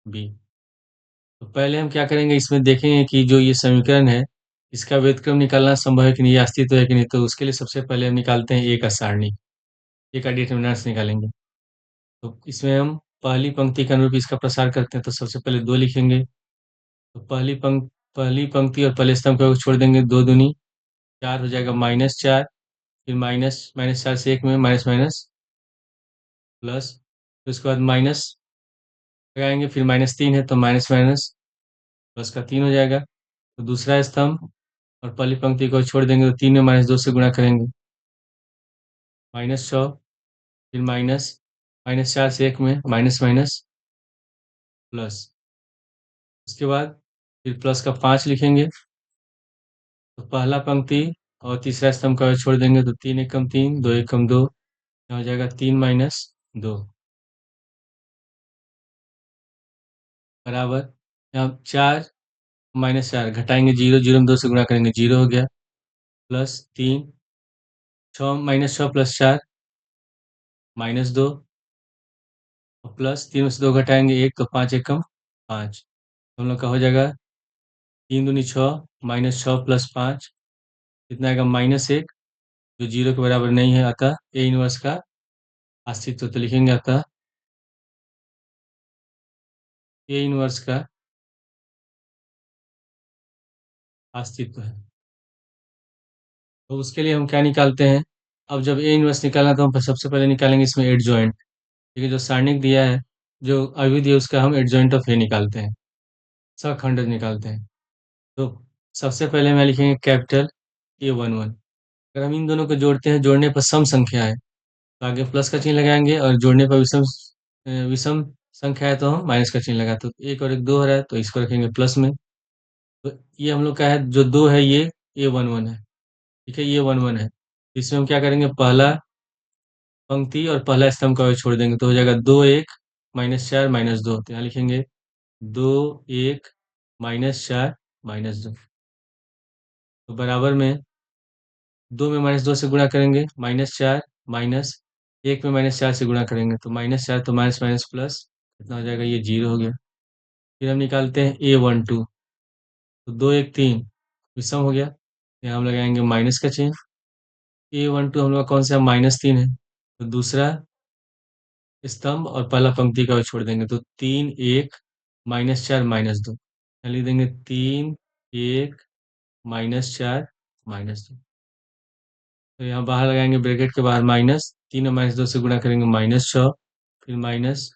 b। तो पहले हम क्या करेंगे, इसमें देखेंगे कि जो ये समीकरण है, इसका व्युत्क्रम निकालना संभव है कि नहीं, अस्तित्व है कि नहीं। तो उसके लिए सबसे पहले हम निकालते हैं a का सारणी, a का डिटर्मिनेंट्स निकालेंगे। तो इसमें हम पहली पंक्ति के अनुरूप इसका प्रसार करते हैं। तो सबसे पहले 2 लिखेंगे, तो पहली पंक्ति और पहले स्तंभ को छोड़ देंगे, 2 दूनी 4 हो जाएगा -4, फिर -4 से 1 में माइनस माइनस प्लस, फिर उसके बाद माइनस लगाएंगे, फिर -3 है तो माइनस माइनस प्लस का 3 हो जाएगा। तो दूसरा स्तंभ और पहली पंक्ति को छोड़ देंगे, तो 3 में -2 से गुणा करेंगे, -6, फिर -4 से 1 में माइनस माइनस प्लस, उसके बाद फिर प्लस का 5 लिखेंगे। तो पहला पंक्ति और तीसरा स्तंभ का छोड़ देंगे तो 3 एकम 3, 2 एकम 2, यहाँ हो जाएगा 3 माइनस 2 बराबर। यहाँ 4 माइनस 4 घटाएंगे 0, 0 में 2 से गुणा करेंगे 0 हो गया, प्लस 3, 6 माइनस 6 प्लस 4 माइनस 2, और प्लस 3 में से 2 घटाएंगे 1 तो 5 एकम 5, हम लोग का हो जाएगा 3 दूनी 6 माइनस 6 प्लस 5 कितना आएगा -1, जो 0 के बराबर नहीं है, अतः ए इनवर्स का अस्तित्व। तो लिखेंगे अतः ए इनवर्स का अस्तित्व है। तो उसके लिए हम क्या निकालते हैं, अब जब ए इनवर्स निकालना तो हम सबसे पहले निकालेंगे इसमें एडजॉइंट, ठीक है, जो सारणिक दिया है, जो अवधि है उसका हम एडजॉइंट ऑफ ए निकालते हैं, सखंड निकालते हैं। तो सबसे पहले मैं लिखेंगे कैपिटल A11। अगर हम इन दोनों को जोड़ते हैं, जोड़ने पर सम संख्या है तो आगे प्लस का चिन्ह लगाएंगे, और जोड़ने पर विषम संख्या है तो हम माइनस का चिन्ह लगाते हैं। तो एक और एक 2 हो रहा है तो इसको रखेंगे प्लस में। तो ये हम लोग का है, जो 2 है ये A11 है, ठीक है, ये 11 है। इसमें हम क्या करेंगे, पहला पंक्ति और पहला स्तंभ का छोड़ देंगे तो हो जाएगा 2 1 -4 -2, तो यहाँ लिखेंगे 2 1 -4 -2, तो बराबर में 2 में -2 से गुणा करेंगे -4, माइनस 1 में -4 से गुणा करेंगे तो -4, तो माइनस माइनस प्लस कितना हो जाएगा, ये 0 हो गया। फिर हम निकालते हैं A12, तो 2 1 3 विषम हो गया, यहाँ हम लगाएंगे माइनस का चिन्ह। A12 हम लोग का कौन सा -3 है, तो दूसरा स्तंभ और पहला पंक्ति का छोड़ देंगे तो 3 1 -4 -2, यहाँ लिख देंगे 3 1 -4 -2, तो यहाँ बाहर लगाएंगे ब्रैकेट के बाहर माइनस 3 और -2 से गुणा करेंगे -6, फिर माइनस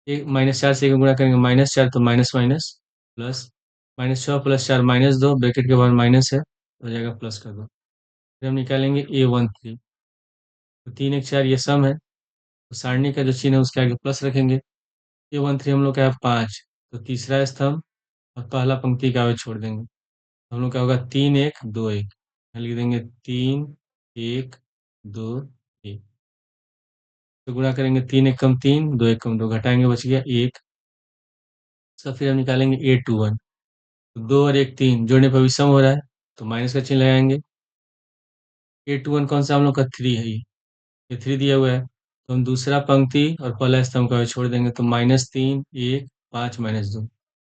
एक -4 से 1 गुणा करेंगे -4, तो minus minus plus, -6 plus 4 -2, bracket के बाहर माइनस है, हो जाएगा प्लस कर दो। फिर हम निकालेंगे A13, तो 3 1 4 ये सम है, तो सारणी का जो चिन्ह है उसके आगे प्लस रखेंगे। A13 हम लोग का है 5, तो तीसरा स्तंभ और पहला पंक्ति का आगे छोड़ देंगे, तो हम लोग का होगा 3 1 2 1, यहाँ लिख देंगे 3 1 2 1, तो गुणा करेंगे 3 एकम 3, 2 एकम 2, घटाएंगे बच गया 1। सब फिर हम निकालेंगे A21, तो 2 और 1 3, जोड़ने पर विषम हो रहा है तो माइनस का चिन्ह लगाएंगे। A21 कौन सा हम लोग का 3 है, ये 3 दिया हुआ है, तो हम दूसरा पंक्ति और पहला स्तंभ का छोड़ देंगे तो -3 1 5 -2,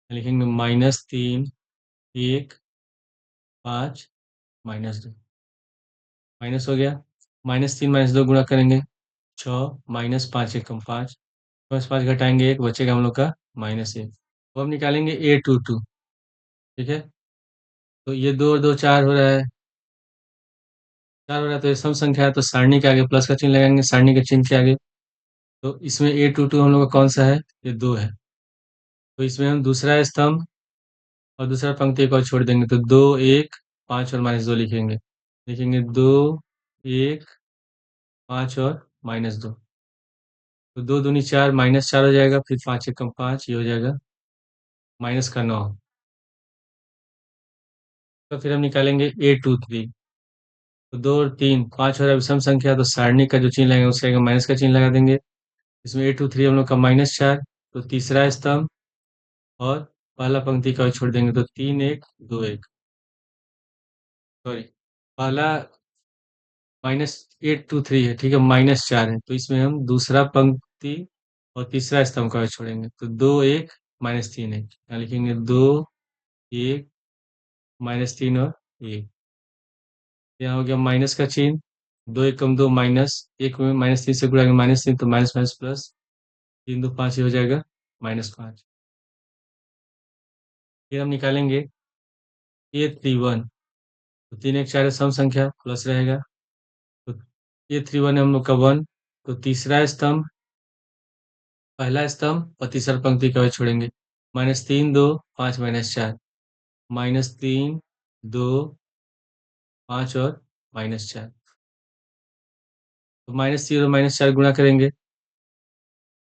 लिखेंगे -3 1 5 -2, माइनस हो गया, -3 -2 गुणा करेंगे 6, -5 एकम 5, 5 घटाएंगे 1, बचेगा हम लोग का -1। तो अब निकालेंगे A22, ठीक है, तो ये 2 और 2 4 हो रहा है, 4 हो रहा है, तो ये सम संख्या है, तो सारणी के आगे प्लस का चिन्ह लगाएंगे, सारणी के चिन्ह के आगे। तो इसमें A22 हम लोग का कौन सा है, ये 2 है, तो इसमें हम दूसरा स्तंभ और दूसरा पंक्ति को छोड़ देंगे तो 2 1 5 और -2 लिखेंगे, लिखेंगे 2 1 5 और -2, तो 2 दूनी 4 -4 हो जाएगा, फिर 5 एकम 5, ये हो जाएगा -9। तो फिर हम निकालेंगे A23, तो 2 और 3 5 हो रहा है विषम संख्या, तो सारणी का जो चिन्ह लगेगा उसके आगे माइनस का चिन्ह लगा देंगे। इसमें A23 हम लोग का -4, तो तीसरा स्तंभ और पहला पंक्ति का छोड़ देंगे तो 3 1 2 1, सॉरी, पहला -823 है, ठीक है, -4 है, तो इसमें हम दूसरा पंक्ति और तीसरा स्तंभ का छोड़ेंगे तो 2 1 -3 1, यहाँ लिखेंगे 2 1 -3 और 1, यहाँ हो गया माइनस का चिन्ह, 2 एकम 2 माइनस 1 में -3 से गुणा -3, तो माइनस माइनस प्लस, 3 2 5 ही हो जाएगा -5। फिर हम निकालेंगे A31, तो 3 1 4 सम संख्या प्लस रहेगा, तो A31 है हम लोग का 1, तो तीसरा स्तंभ पहला स्तंभ और तीसरा पंक्ति का छोड़ेंगे, -3 2 5 -4, -3 2 5 और -4, तो -3 और -4 गुणा करेंगे,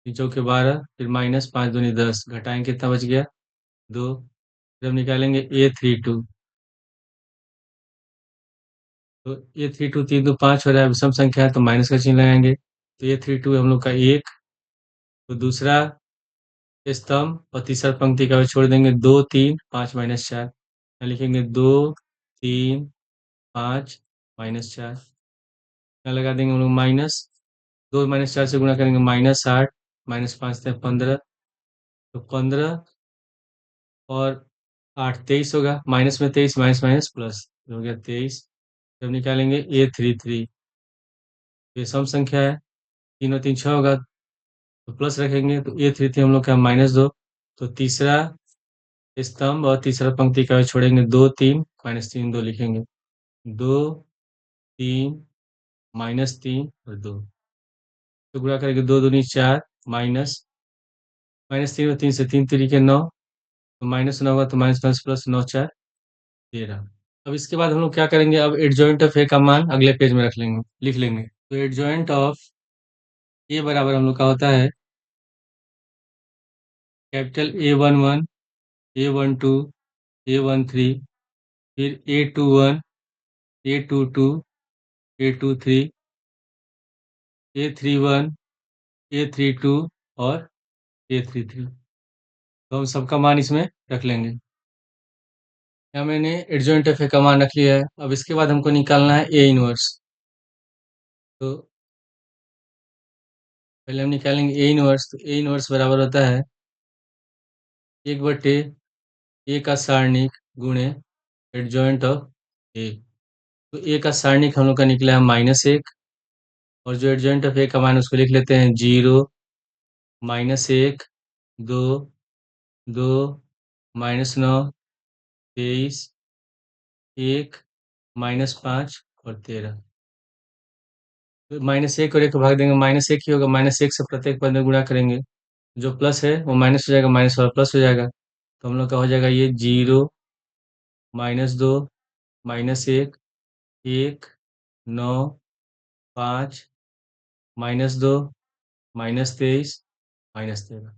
3 चौके 12, फिर -5 दूनी 10, घटाएंगे कितना बच गया 2। फिर हम निकालेंगे A32, तो ए थ्री टू 3 2 5 हो रहा है, विषम संख्या है तो माइनस का चिन्ह लगाएंगे। तो ए थ्री टू हम लोग का एक, तो दूसरा स्तंभ और तीसरा पंक्ति का भी छोड़ देंगे, 2 3 5 -4, यहाँ लिखेंगे 2 3 5 -4, यहाँ लगा देंगे हम लोग माइनस, 2 - 4 से गुणा करेंगे -8, -5 × 15, तो 15 और 8 23 होगा, माइनस में 23, माइनस माइनस प्लस हो गया 23। जब निकालेंगे A33, ये सम संख्या है, 3 और 3 6 होगा, तो प्लस रखेंगे, तो A33 हम लोग का -2, तो तीसरा स्तंभ और तीसरा पंक्ति का छोड़ेंगे, 2 3 - 3 2 लिखेंगे, 2 3 - 3 और 2, तो गुणा करेंगे 2 दूनी 4, -3 और 3 से 3 3 9, तो -9 होगा, तो माइनस माइनस प्लस 9 4 13। अब इसके बाद हम लोग क्या करेंगे, अब एडजॉइंट ऑफ ए का मान अगले पेज में रख लेंगे, लिख लेंगे। तो एडजॉइंट ऑफ ए बराबर हम लोग का होता है कैपिटल A11, A12, A13, फिर A21, A22, A23, A31, A32 और A33, तो हम सबका मान इसमें रख लेंगे। यहाँ मैंने एडजॉइंट ऑफ ए का मान रख लिया है। अब इसके बाद हमको निकालना है ए इनवर्स। तो पहले हम निकालेंगे ए इनवर्स, तो ए इनवर्स बराबर होता है 1/a का सारणिक गुणे एडजॉइंट ऑफ ए। तो ए का सारणिक हम लोग का निकला है -1, और जो एडजॉइंट ऑफ ए का मान उसको लिख लेते हैं 0, -1, 2, 2, -9, 23, 1, -5 और 13। तो -1 और 1 को भाग देंगे, -1 ही होगा, -1 से प्रत्येक पद में गुणा करेंगे, जो प्लस है वो माइनस हो जाएगा, माइनस वाला प्लस हो जाएगा, तो हम लोग का हो जाएगा ये 0, -2, -1, 1, 9, 5, -2, -23, -13।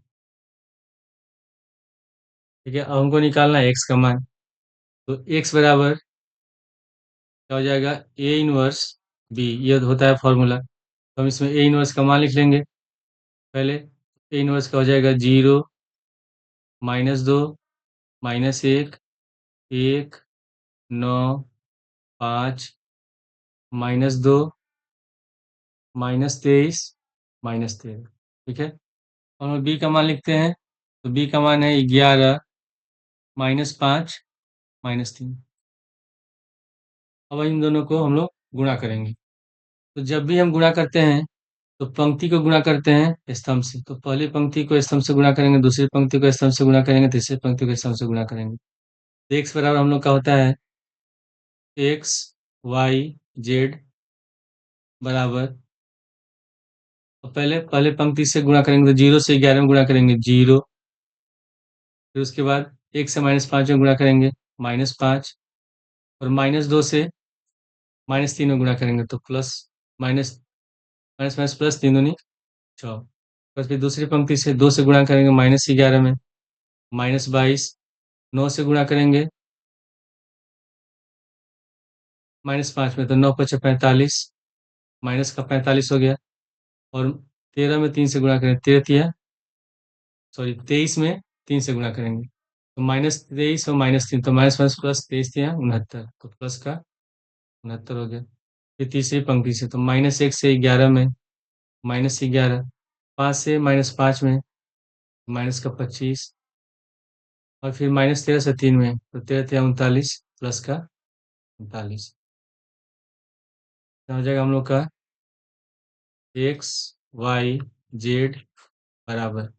ठीक है, अब हमको निकालना है एक्स का मान। तो एक्स बराबर क्या हो जाएगा, ए इनवर्स बी, ये होता है फॉर्मूला। तो हम इसमें ए इनवर्स का मान लिख लेंगे पहले। ए इनवर्स का हो जाएगा 0, -2, -1, 1, 9, 5, -2, -23, -13। ठीक है, और हम बी का मान लिखते हैं। तो बी का मान है 11, -5, -3। अब इन दोनों को हम लोग गुणा करेंगे। तो जब भी हम गुणा करते हैं तो पंक्ति को गुणा करते हैं स्तंभ से। तो पहली पंक्ति को स्तंभ से गुणा करेंगे, दूसरी पंक्ति को स्तंभ से गुणा करेंगे, तीसरी पंक्ति को स्तंभ से गुणा करेंगे। तो एक्स बराबर हम लोग का होता है एक्स वाई जेड बराबर, तो पहले पहले पंक्ति से गुणा करेंगे, तो 0 से 11 में गुणा करेंगे 0, फिर उसके बाद 1 से -5 में गुणा करेंगे -5, और -2 से -3 में गुणा करेंगे तो plus, minus minus minus plus 3 दूनी 6। बस फिर दूसरी पंक्ति से 2 से गुणा करेंगे -11 में, -22, 9 से गुणा करेंगे -5 में, तो 9 × 5 = 45, माइनस का 45 हो गया, और 13 में 3 से गुणा करेंगे, 13 सॉरी 23 में 3 से गुणा करेंगे, तो -23 और -3, तो माइनस माइनस प्लस 23 या 69, तो प्लस का 69 हो गया। फिर तीसरी पंक्ति से तो -1 से 11 में -11, 5 से -5 में माइनस का 25, और फिर -13 से 3 में, तो 13 या 39 प्लस का 39। हो जाएगा हम लोग का एक्स वाई जेड बराबर,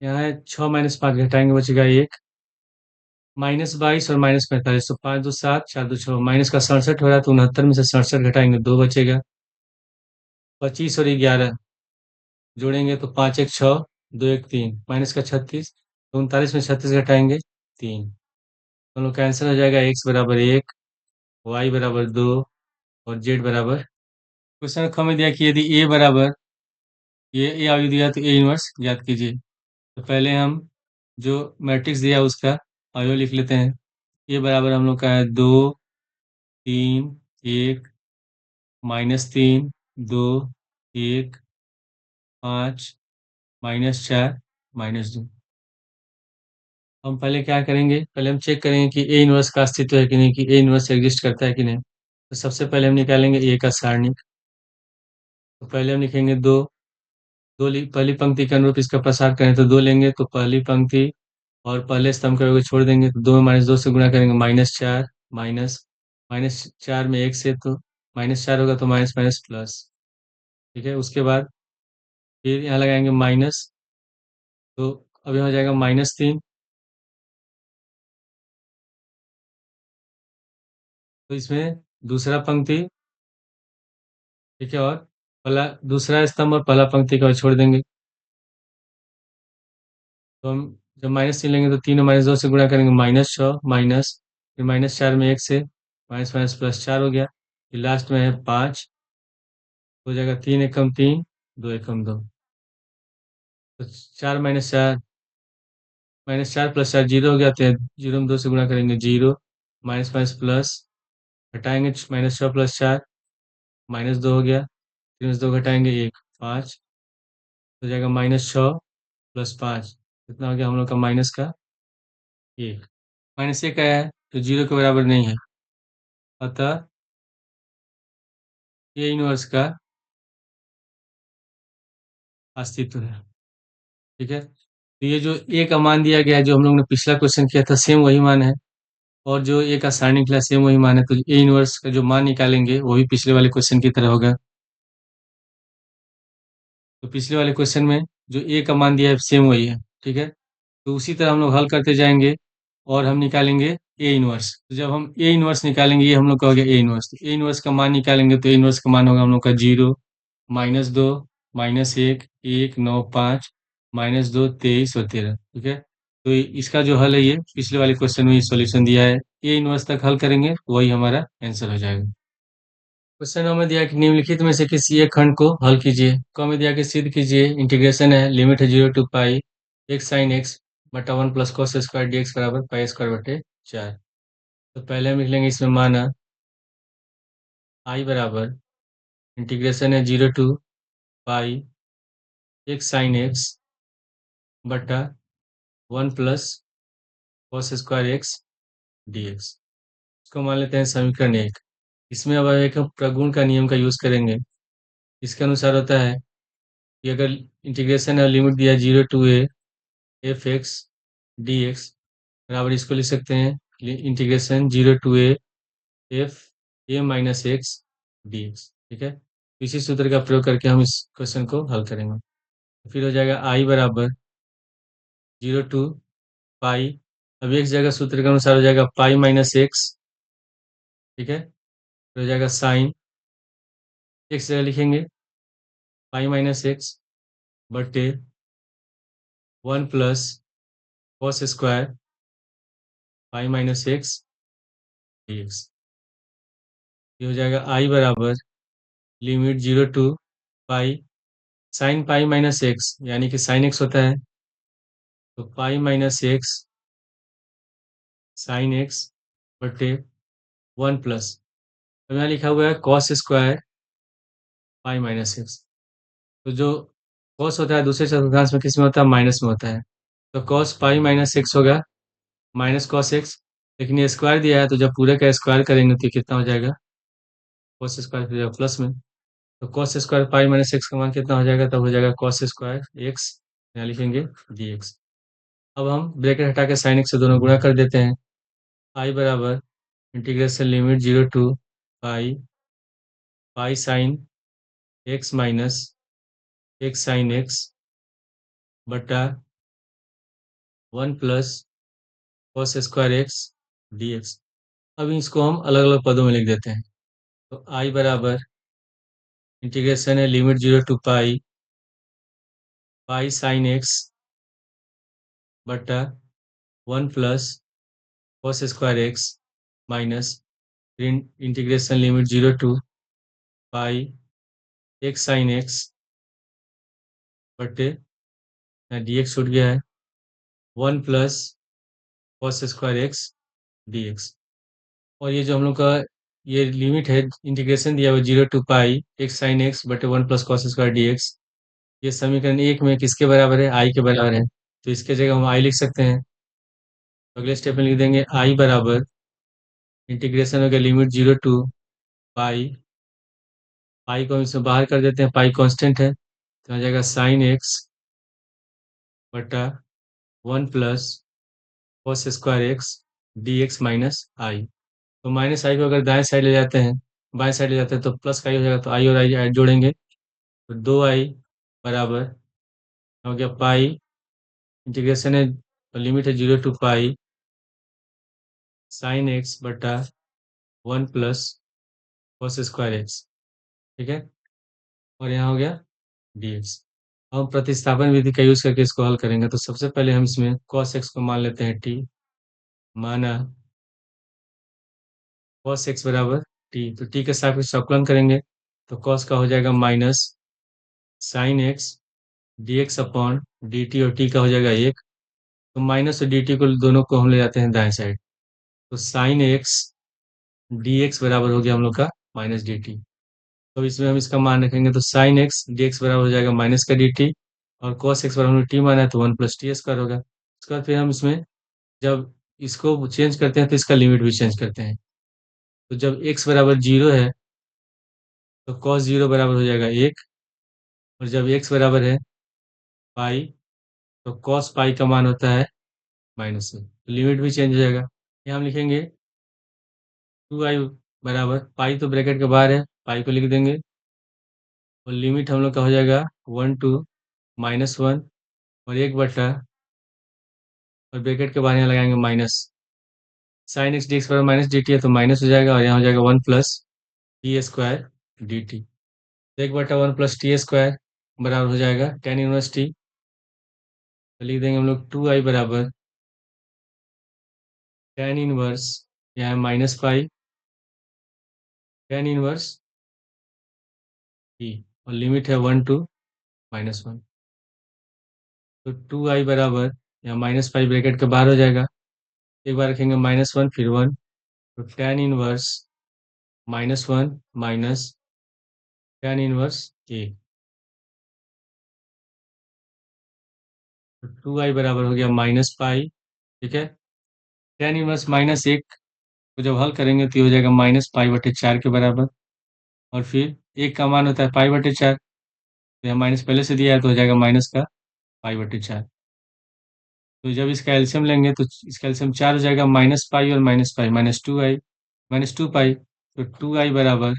यहाँ है 6 - 5 घटाएंगे बचेगा 1, -22 और -45, तो 5 2 7, 4 2 6, माइनस का 67 हो रहा है, तो 69 में से 67 घटाएंगे 2 बचेगा, 25 और 11 जोड़ेंगे तो 5 1 6, 2 1 3, माइनस का 36, तो 39 में 36 घटाएंगे 3, तो हम लोग का आंसर हो जाएगा एक्स बराबर 1, वाई बराबर 2 और जेड बराबर। क्वेश्चन ख में दिया कि यदि ए बराबर, ये ए आयु दिया तो ए इनवर्स ज्ञात कीजिए। तो पहले हम जो मैट्रिक्स दिया उसका आयु लिख लेते हैं। ए बराबर हम लोग का है 2, 3, 1, -3, 2, 1, 5, -4, -2। हम पहले क्या करेंगे, पहले हम चेक करेंगे कि ए इनवर्स का अस्तित्व है कि नहीं, कि ए इनवर्स एग्जिस्ट करता है कि नहीं। तो सबसे पहले हम निकालेंगे ए का सारणिक। तो पहले हम लिखेंगे दो। पहली पंक्ति के अनुरूप इसका प्रसार करें तो दो लेंगे, तो पहली पंक्ति और पहले स्तंभ का योग छोड़ देंगे, तो दो में -2 से गुणा करेंगे, -4, माइनस -4 में एक से, तो -4 होगा, तो माइनस माइनस प्लस। ठीक है, उसके बाद फिर यहाँ लगाएंगे माइनस, तो अब यहाँ हो जाएगा -3। तो इसमें दूसरा पंक्ति, ठीक है, और पहला दूसरा स्तंभ और पहला पंक्ति का छोड़ देंगे। तो हम जब -3 लेंगे तो 3 और -2 से गुणा करेंगे, -6, माइनस, फिर -4 में एक से, माइनस माइनस प्लस 4 हो गया। फिर लास्ट में है 5, हो जाएगा 3 एकम 3, 2 एकम 2। तो 4 -4 प्लस 4 जीरो हो गया, तो 0 में 2 से गुणा करेंगे, 0, माइनस माइनस प्लस, घटाएंगे -6 + 4, -2 हो गया, 3 में से 2 घटाएंगे 1, 5, हो जाएगा -6 + 5, कितना हो गया हम लोग का माइनस का 1। -1 आया है तो 0 के बराबर नहीं है, अतः ए इनवर्स का अस्तित्व है। ठीक है, तो ये जो ए का मान दिया गया है, जो हम लोग ने पिछला क्वेश्चन किया था, सेम वही मान है, और जो ए का सारणी निकला सेम वही मान है, तो ए इनवर्स का जो मान निकालेंगे वो भी पिछले वाले क्वेश्चन की तरह होगा। तो पिछले वाले क्वेश्चन में जो ए का मान दिया है सेम वही है। ठीक है, तो उसी तरह हम लोग हल करते जाएंगे और हम निकालेंगे ए इनवर्स। तो जब हम ए इनवर्स निकालेंगे, ये हम लोग का हो गया ए इनवर्स, तो ए इनवर्स का मान निकालेंगे, तो ए इनवर्स का मान होगा हम लोग का 0, -2, -1, 1, 9, 5, -2, 23 और 13। ठीक है, तो इसका जो हल है, ये पिछले वाले क्वेश्चन में ये सॉल्यूशन दिया है, ए इनवर्स तक हल करेंगे वही हमारा आंसर हो जाएगा। क्वेश्चन में दिया कि निम्नलिखित में से किसी एक खंड को हल कीजिए। क में दिया कि सिद्ध कीजिए, इंटीग्रेशन है, लिमिट है 0 to pi x sin x बटा 1 + cos स्क्वायर dx बराबर पाई स्क्वायर बटे 4। तो पहले हम लिख लेंगे इसमें माना i बराबर इंटीग्रेशन है 0 to pi x sin x बटा 1 + cos स्क्वायर x dx। इसको मान लेते हैं समीकरण 1। इसमें अब एक प्रगुण का नियम का यूज करेंगे। इसके अनुसार होता है कि अगर इंटीग्रेशन है, लिमिट दिया 0 to a f x d x बराबर, इसको लिख सकते हैं integration 0 to a f a minus x d x. ठीक है, इसी सूत्र का प्रयोग करके हम इस क्वेश्चन को हल करेंगे। फिर हो जाएगा आई बराबर 0 टू पाई, अब एक जगह सूत्र के अनुसार हो जाएगा पाई माइनस एक्स। ठीक है, फिर हो जाएगा साइन, एक्स जगह लिखेंगे पाई माइनस एक्स बटे 1 + cos square pi minus x d x. ये हो जाएगा आई बराबर limit 0 to pi sine pi minus x, यानी कि साइन एक्स होता है, तो pi minus x sine x बटे 1 प्लस, अब यहाँ लिखा हुआ है cos square pi minus x. तो जो कॉस होता है दूसरे चतुर्थांश में किस में होता है, माइनस में होता है, तो कॉस पाई माइनस एक्स होगा माइनस कॉस एक्स, लेकिन ये स्क्वायर दिया है, तो जब पूरे का स्क्वायर करेंगे तो ये कितना हो जाएगा, कॉस स्क्वायर हो जाएगा प्लस में, तो cos square pi minus x का मान कितना हो जाएगा, तब हो जाएगा कॉस स्क्वायर एक्स, यहाँ लिखेंगे डी एक्स। अब हम ब्रैकेट हटा के साइन एक्स से दोनों गुणा कर देते हैं। आई बराबर integration limit 0 to pi pi sine x minus x sine x बटा 1 + cos square x d x. अब इसको हम अलग अलग पदों में लिख देते हैं। तो आई बराबर इंटीग्रेशन है limit 0 to pi pi sine x बटा 1 + cos square x minus integration limit 0 to pi x sine x बटे, डी एक्स छूट गया है, 1 + cos square x d x. और ये जो हम लोग का ये लिमिट है, इंटीग्रेशन दिया हुआ 0 to pi x sine x बटे 1 + cos² dx। ये समीकरण एक में किसके बराबर है? आई के बराबर है। तो इसके जगह हम आई लिख सकते हैं। तो अगले स्टेप में लिख देंगे आई बराबर इंटीग्रेशन हो गया लिमिट 0 to पाई। पाई को हम इसमें बाहर कर देते हैं, पाई कांस्टेंट है, तो आ जाएगा साइन एक्स बटा 1 + cos² x d x minus I. तो माइनस आई को अगर दाएं साइड ले जाते हैं, बाएं साइड ले जाते हैं, तो प्लस का आई हो जाएगा, तो आई और आई जोड़ेंगे, तो 2 आई बराबर हो गया पाई, इंटीग्रेशन है, लिमिट है 0 to पाई साइन एक्स बटा 1 + cos² एक्स। ठीक है, और यहाँ हो गया dx। अब हम प्रतिस्थापन विधि का यूज करके इसको हल करेंगे। तो सबसे पहले हम इसमें cos x को मान लेते हैं t, माना cos x बराबर t, तो t के सापेक्ष अवकलन करेंगे, तो cos का हो जाएगा minus sine x dx upon dt, और t का हो जाएगा 1, तो माइनस और dt को दोनों को हम ले जाते हैं दाएं साइड, तो साइन एक्स dx बराबर हो गया हम लोग का माइनस dt। तो इसमें हम इसका मान रखेंगे, तो साइन एक्स dx बराबर हो जाएगा माइनस का dt, और cos x बराबर हमने t माना है, तो 1 + t² होगा। उसके बाद फिर हम इसमें जब इसको चेंज करते हैं, तो इसका लिमिट भी चेंज करते हैं। तो जब x बराबर 0 है, तो cos 0 बराबर हो जाएगा 1, और जब x बराबर है पाई, तो cos पाई का मान होता है -1, तो लिमिट भी चेंज हो जाएगा। यहाँ हम लिखेंगे 2i बराबर, पाई तो ब्रैकेट के बाहर है, पाई को लिख देंगे, और लिमिट हम लोग का हो जाएगा 1 to -1, और 1 बटा, और ब्रैकेट के बाहर यहाँ लगाएंगे minus, sine x d x बराबर माइनस डी टी है, तो माइनस हो जाएगा, और यहाँ हो जाएगा 1 + t² dt। 1/1 + t² बराबर हो जाएगा tan इनवर्स टी, तो लिख देंगे हम लोग 2i बराबर tan इनवर्स, यहाँ minus pi tan inverse T, और लिमिट है 1 to -1, तो 2i बराबर, यहाँ माइनस पाई ब्रैकेट के बाहर हो जाएगा, एक बार रखेंगे -1 फिर 1, तो tan inverse -1 minus tan inverse a, तो 2i बराबर हो गया माइनस पाई। ठीक है, tan इनवर्स -1 को जब हल करेंगे, तो ये हो जाएगा -पाई/4 के बराबर, और फिर एक का मान होता है पाई/4, तो यहाँ माइनस पहले से दिया है, तो हो जाएगा माइनस का पाई/4। तो जब इसका एलसीएम लेंगे, तो इसका एलसीएम 4 हो जाएगा, माइनस पाई और माइनस पाई, -2i -2 पाई, तो 2i बराबर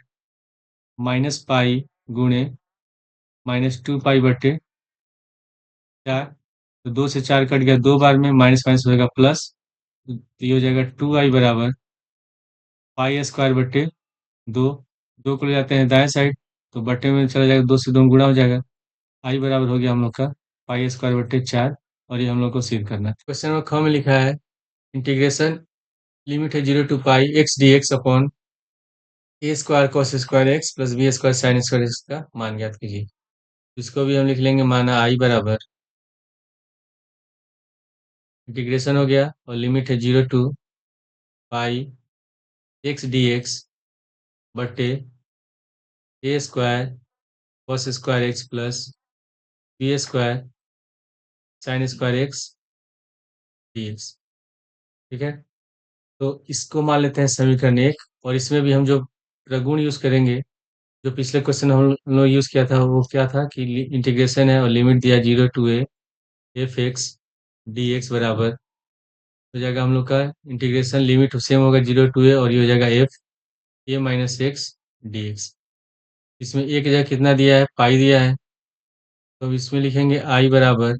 माइनस पाई गुणे -2 पाई/4, तो 2 से 4 कट गया, 2 बार में माइनस माइनस हो जाएगा प्लस, तो ये हो जाएगा 2i बराबर पाई² बटे 2, 2 को ले जाते हैं दाएं साइड, तो बटे में चला जाएगा, 2 से 2 गुणा हो जाएगा, आई बराबर हो गया हम लोग का पाई² बटे 4, और ये हम लोग को सिद्ध करना है। क्वेश्चन नंबर ख में लिखा है इंटीग्रेशन लिमिट है 0 to pi x d x upon a² cos² x plus b² sin² x का मान ज्ञात कीजिए। इसको भी हम लिख लेंगे, माना आई बराबर इंटीग्रेशन हो गया, और लिमिट है 0 to pi x d x बटे a² cos² x plus b² sin² x dx। ठीक है, तो इसको मान लेते हैं समीकरण एक, और इसमें भी हम जो प्रगुण यूज करेंगे, जो पिछले क्वेश्चन हम लोग यूज किया था, वो क्या था कि इंटीग्रेशन है और लिमिट दिया 0 to a f x d x बराबर हो जाएगा हम लोग का इंटीग्रेशन लिमिट सेम होगा 0 to a, और ये हो जाएगा F a minus x d x. इसमें एक जगह कितना दिया है? पाई दिया है, तो अब इसमें लिखेंगे आई बराबर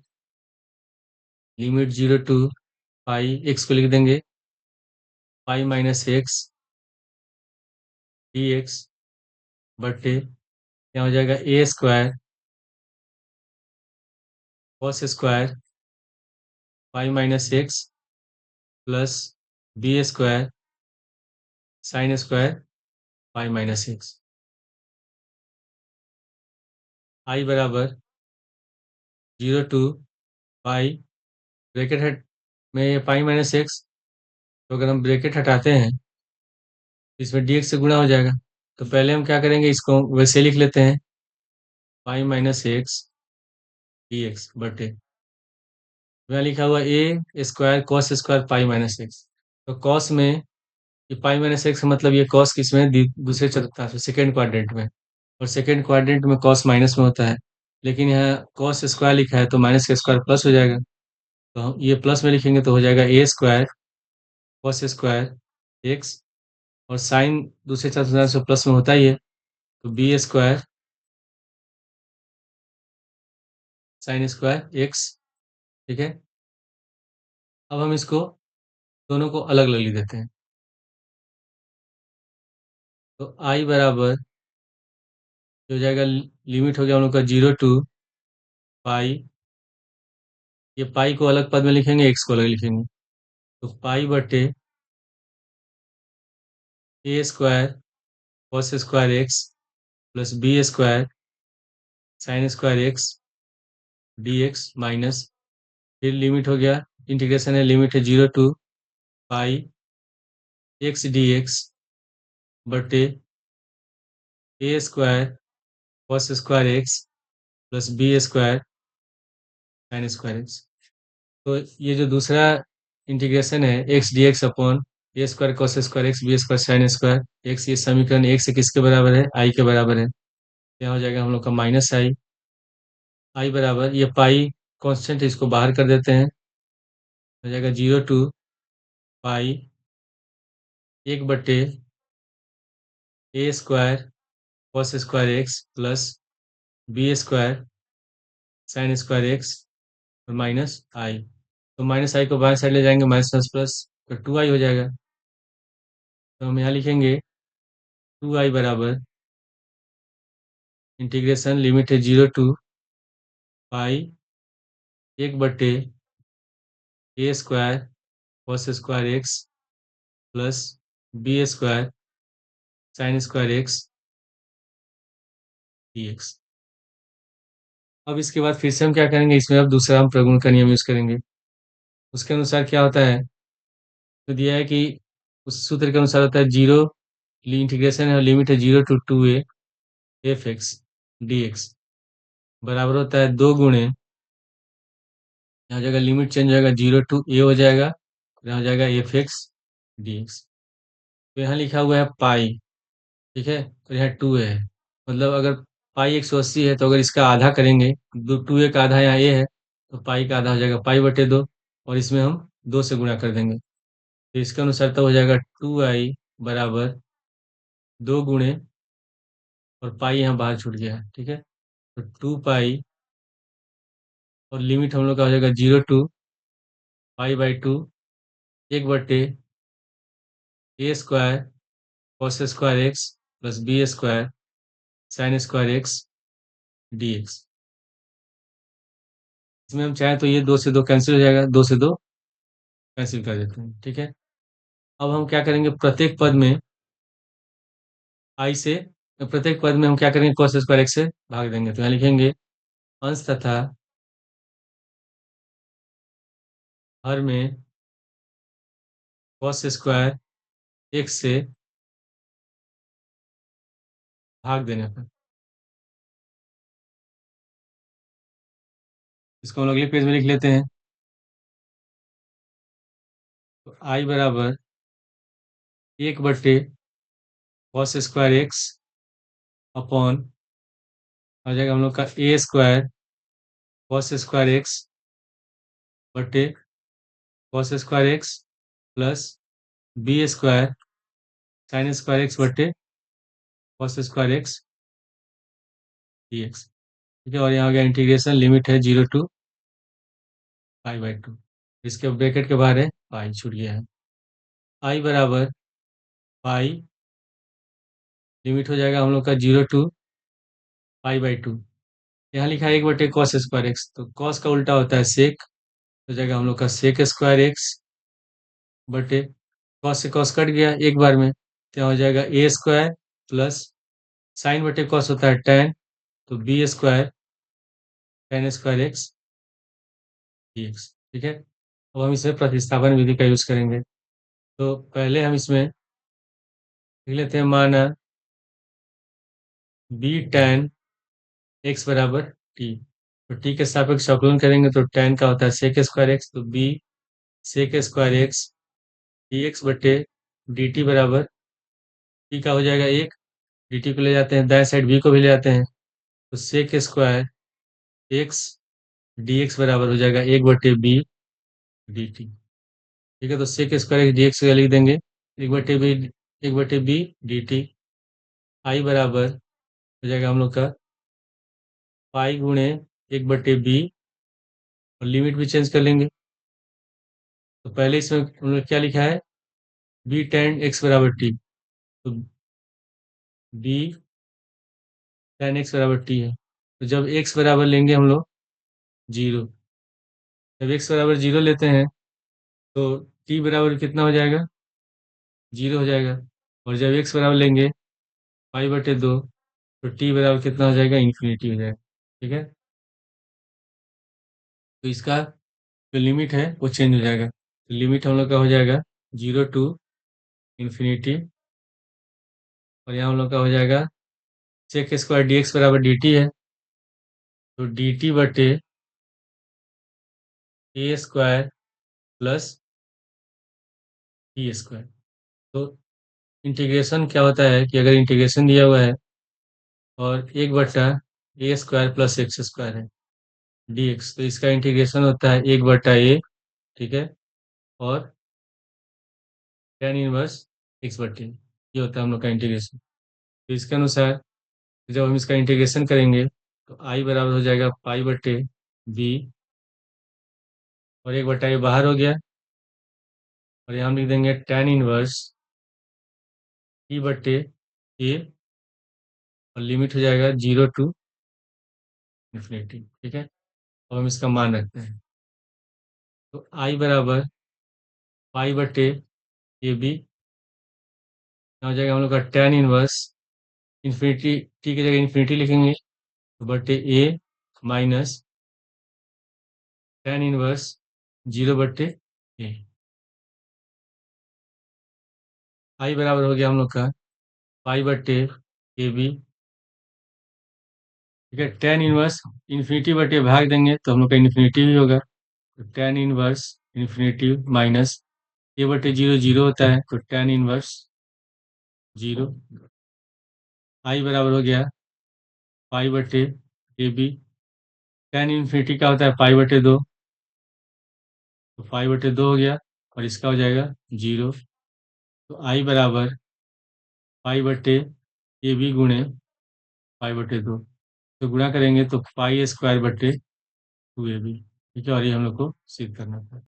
लिमिट 0 to पाई, एक्स को लिख देंगे pi minus x d x बटे, क्या हो जाएगा, a² cos² pi minus x plus b² sin² pi minus x. I बराबर 0 to पाई, ब्रैकेट हट में पाई माइनस एक्स, तो अगर हम ब्रैकेट हटाते हैं, इसमें dx से गुणा हो जाएगा। तो पहले हम क्या करेंगे, इसको वैसे लिख लेते हैं, pi minus x d x बटे, यहाँ लिखा हुआ a square cos square pi minus x. तो कॉस में ये पाई माइनस एक्स, मतलब ये कॉस किसमें, दूसरे चतुर्थांश में, सेकेंड क्वाड्रेंट में। और सेकेंड क्वाड्रेंट में कॉस माइनस में होता है, लेकिन यहाँ कॉस स्क्वायर लिखा है तो माइनस का स्क्वायर प्लस हो जाएगा। तो हम ये प्लस में लिखेंगे तो हो जाएगा a square cos square x, और साइन दूसरे चतुर्थांश में प्लस में होता ही है, तो b square sine square x. ठीक है, अब हम इसको दोनों को अलग अलग लिख देते हैं। तो आई बराबर हो जाएगा, लिमिट हो गया हम लोग का 0 टू पाई, ये पाई को अलग पद में लिखेंगे, एक्स को अलग लिखेंगे। तो पाई बटे a square cos square x plus b square sine square x d x minus, फिर लिमिट हो गया, इंटीग्रेशन है, लिमिट है 0 to pi x d x बटे a square cos square x plus b square sine square x. तो ये जो दूसरा इंटीग्रेशन है, x d x upon a square cos square x b square sine square x, ये समीकरण एक से किसके बराबर है, आई के बराबर है। यहाँ हो जाएगा हम लोग का माइनस आई, आई बराबर ये पाई कांस्टेंट है, इसको बाहर कर देते हैं, हो जाएगा 0 टू पाई एक बटे a square cos square x plus b square sine square x और माइनस आई। तो माइनस आई को बाएं साइड ले जाएंगे, माइनस प्लस प्लस, तो 2 आई हो जाएगा। तो हम यहाँ लिखेंगे 2 आई बराबर इंटीग्रेशन, लिमिट है 0 टू पाई एक बटे a square cos square x plus b square sine square x d x. अब इसके बाद फिर से हम क्या करेंगे, इसमें अब दूसरा हम प्रगुण का नियम यूज करेंगे। उसके अनुसार क्या होता है, तो दिया है कि उस सूत्र के अनुसार होता है 0, इंटीग्रेशन है, लिमिट है 0 to 2a f x d x बराबर होता है 2 गुणे, यहाँ हो जाएगा लिमिट चेंज हो जाएगा, 0 टू a हो जाएगा, यहाँ हो जाएगा एफ एक्स डी एक्स। तो यहाँ लिखा हुआ है पाई, ठीक है, और यहाँ 2a है, मतलब अगर पाई 180 है तो अगर इसका आधा करेंगे, 2a का आधा यहाँ a है, तो पाई का आधा हो जाएगा पाई बटे 2, और इसमें हम 2 से गुणा कर देंगे। तो इसके अनुसार तो हो जाएगा 2i बराबर 2 गुणे, और पाई यहाँ बाहर छूट गया है, ठीक है, तो 2 पाई, और लिमिट हम लोग का हो जाएगा 0 टू पाई/2 एक बटे a square cos square x plus b square sine square x d x. इसमें हम चाहें तो ये 2 से 2 कैंसिल हो जाएगा, 2 से 2 कैंसिल कर देते हैं, ठीक है। अब हम क्या करेंगे, प्रत्येक पद में आई से, प्रत्येक पद में हम क्या करेंगे, कॉस स्क्वायर एक्स से भाग देंगे। तो यहाँ लिखेंगे अंश तथा हर में कॉस स्क्वायर एक्स से भाग देने पर, इसको हम लोग अगले पेज में लिख लेते हैं। तो आई बराबर 1 बटे कॉस स्क्वायर एक्स अपॉन, आ जाएगा हम लोग का a square cos square x बटे cos square x plus b square sine square x बटे cos square x d x, ठीक है। और यहाँ आ गया इंटीग्रेशन, लिमिट है 0 टू पाई/2, इसके ब्रैकेट के बाहर है, पाई छूट गया है। आई बराबर पाई, लिमिट हो जाएगा हम लोग का 0 टू पाई/2, यहाँ लिखा है 1 बटे कॉस स्क्वायर एक्स, तो कॉस का उल्टा होता है सेक, हो जाएगा हम लोग का सेक स्क्वायर एक्स बटे, कॉस से कॉस कट गया एक बार में, तो यहाँ हो जाएगा ए स्क्वायर प्लस साइन बटे कॉस होता है टेन, तो b square tan square x d x, ठीक है। अब हम इसमें प्रतिस्थापन विधि का यूज करेंगे। तो पहले हम इसमें लिख लेते हैं मान बी tan एक्स बराबर टी। तो टी के सापेक्ष अवकलन करेंगे तो tan का होता है सेक स्क्वायर एक्स, तो b sec square x d x बटे डी टी बराबर टी का हो जाएगा एक, डी टी को ले जाते हैं दाएं साइड, बी को भी ले जाते हैं, तो sec square x d x बराबर हो जाएगा एक बटे बी डी टी। ठीक है, तो sec square x d x का लिख देंगे एक बटे बी, एक बटे बी डी टी। आई बराबर हो जाएगा हम लोग का पाई गुणे एक बटे बी, और लिमिट भी चेंज कर लेंगे। तो पहले इसमें हम लोग क्या लिखा है, बी टेन एक्स बराबर टी, तो बी टेन एक्स बराबर टी है। तो जब एक्स बराबर लेंगे हम लोग जीरो, जब एक्स बराबर जीरो लेते हैं तो टी बराबर कितना हो जाएगा, जीरो हो जाएगा। और जब एक्स बराबर लेंगे पाई बटे दो, तो टी बराबर कितना हो जाएगा, इन्फिनिटी हो जाएगा। ठीक है, तो इसका जो लिमिट है वो चेंज हो जाएगा, तो लिमिट हम लोग का हो जाएगा जीरो टू इन्फिनिटी, और यहाँ हम लोग का हो जाएगा सेक स्क्वायर डी एक्स बराबर डी टी है, तो डी टी बटे a square plus T square. तो इंटीग्रेशन क्या होता है कि अगर इंटीग्रेशन दिया हुआ है और एक बटा ए स्क्वायर प्लस एक्स स्क्वायर है डी एक्स, तो इसका इंटीग्रेशन होता है एक बटा ए, ठीक है, और टेन इनवर्स एक्स बटे, ये होता है हम लोग का इंटीग्रेशन। तो इसके अनुसार जब हम इसका इंटीग्रेशन करेंगे तो आई बराबर हो जाएगा पाई बटे बी, और एक बटा ए बाहर हो गया, और यहाँ हम लिख देंगे टेन इनवर्स ई बटे ए, और लिमिट हो जाएगा जीरो टू इन्फिनिटी। ठीक है, अब हम इसका मान रखते हैं, तो आई बराबर पाई बटे ए बी, हो जाएगा हम लोग का टेन इनवर्स इन्फिनिटी, टी की जगह इन्फिनिटी लिखेंगे, तो बटे ए माइनस टेन इनवर्स जीरो बटे ए। आई बराबर हो गया हम लोग का पाई बटे ए बी, ठीक है, टेन इनवर्स इन्फिनिटी बटे भाग देंगे तो हम लोग का इन्फिनिटी ही होगा, तो टेन इनवर्स इन्फिनिटी माइनस ए बटे जीरो जीरो होता है, तो टेन इनवर्स जीरो। आई बराबर हो गया पाई बटे ए बी, टेन इन्फिनिटी का होता है पाई बटे दो, तो पाई बटे दो हो गया, और इसका हो जाएगा जीरो। तो आई बराबर पाई बटे ए बी गुणे पाई बटे दो, तो गुणा करेंगे तो पाई स्क्वायर बटे टू ए बी। ठीक है, और ये हम लोग को सिद्ध करना था।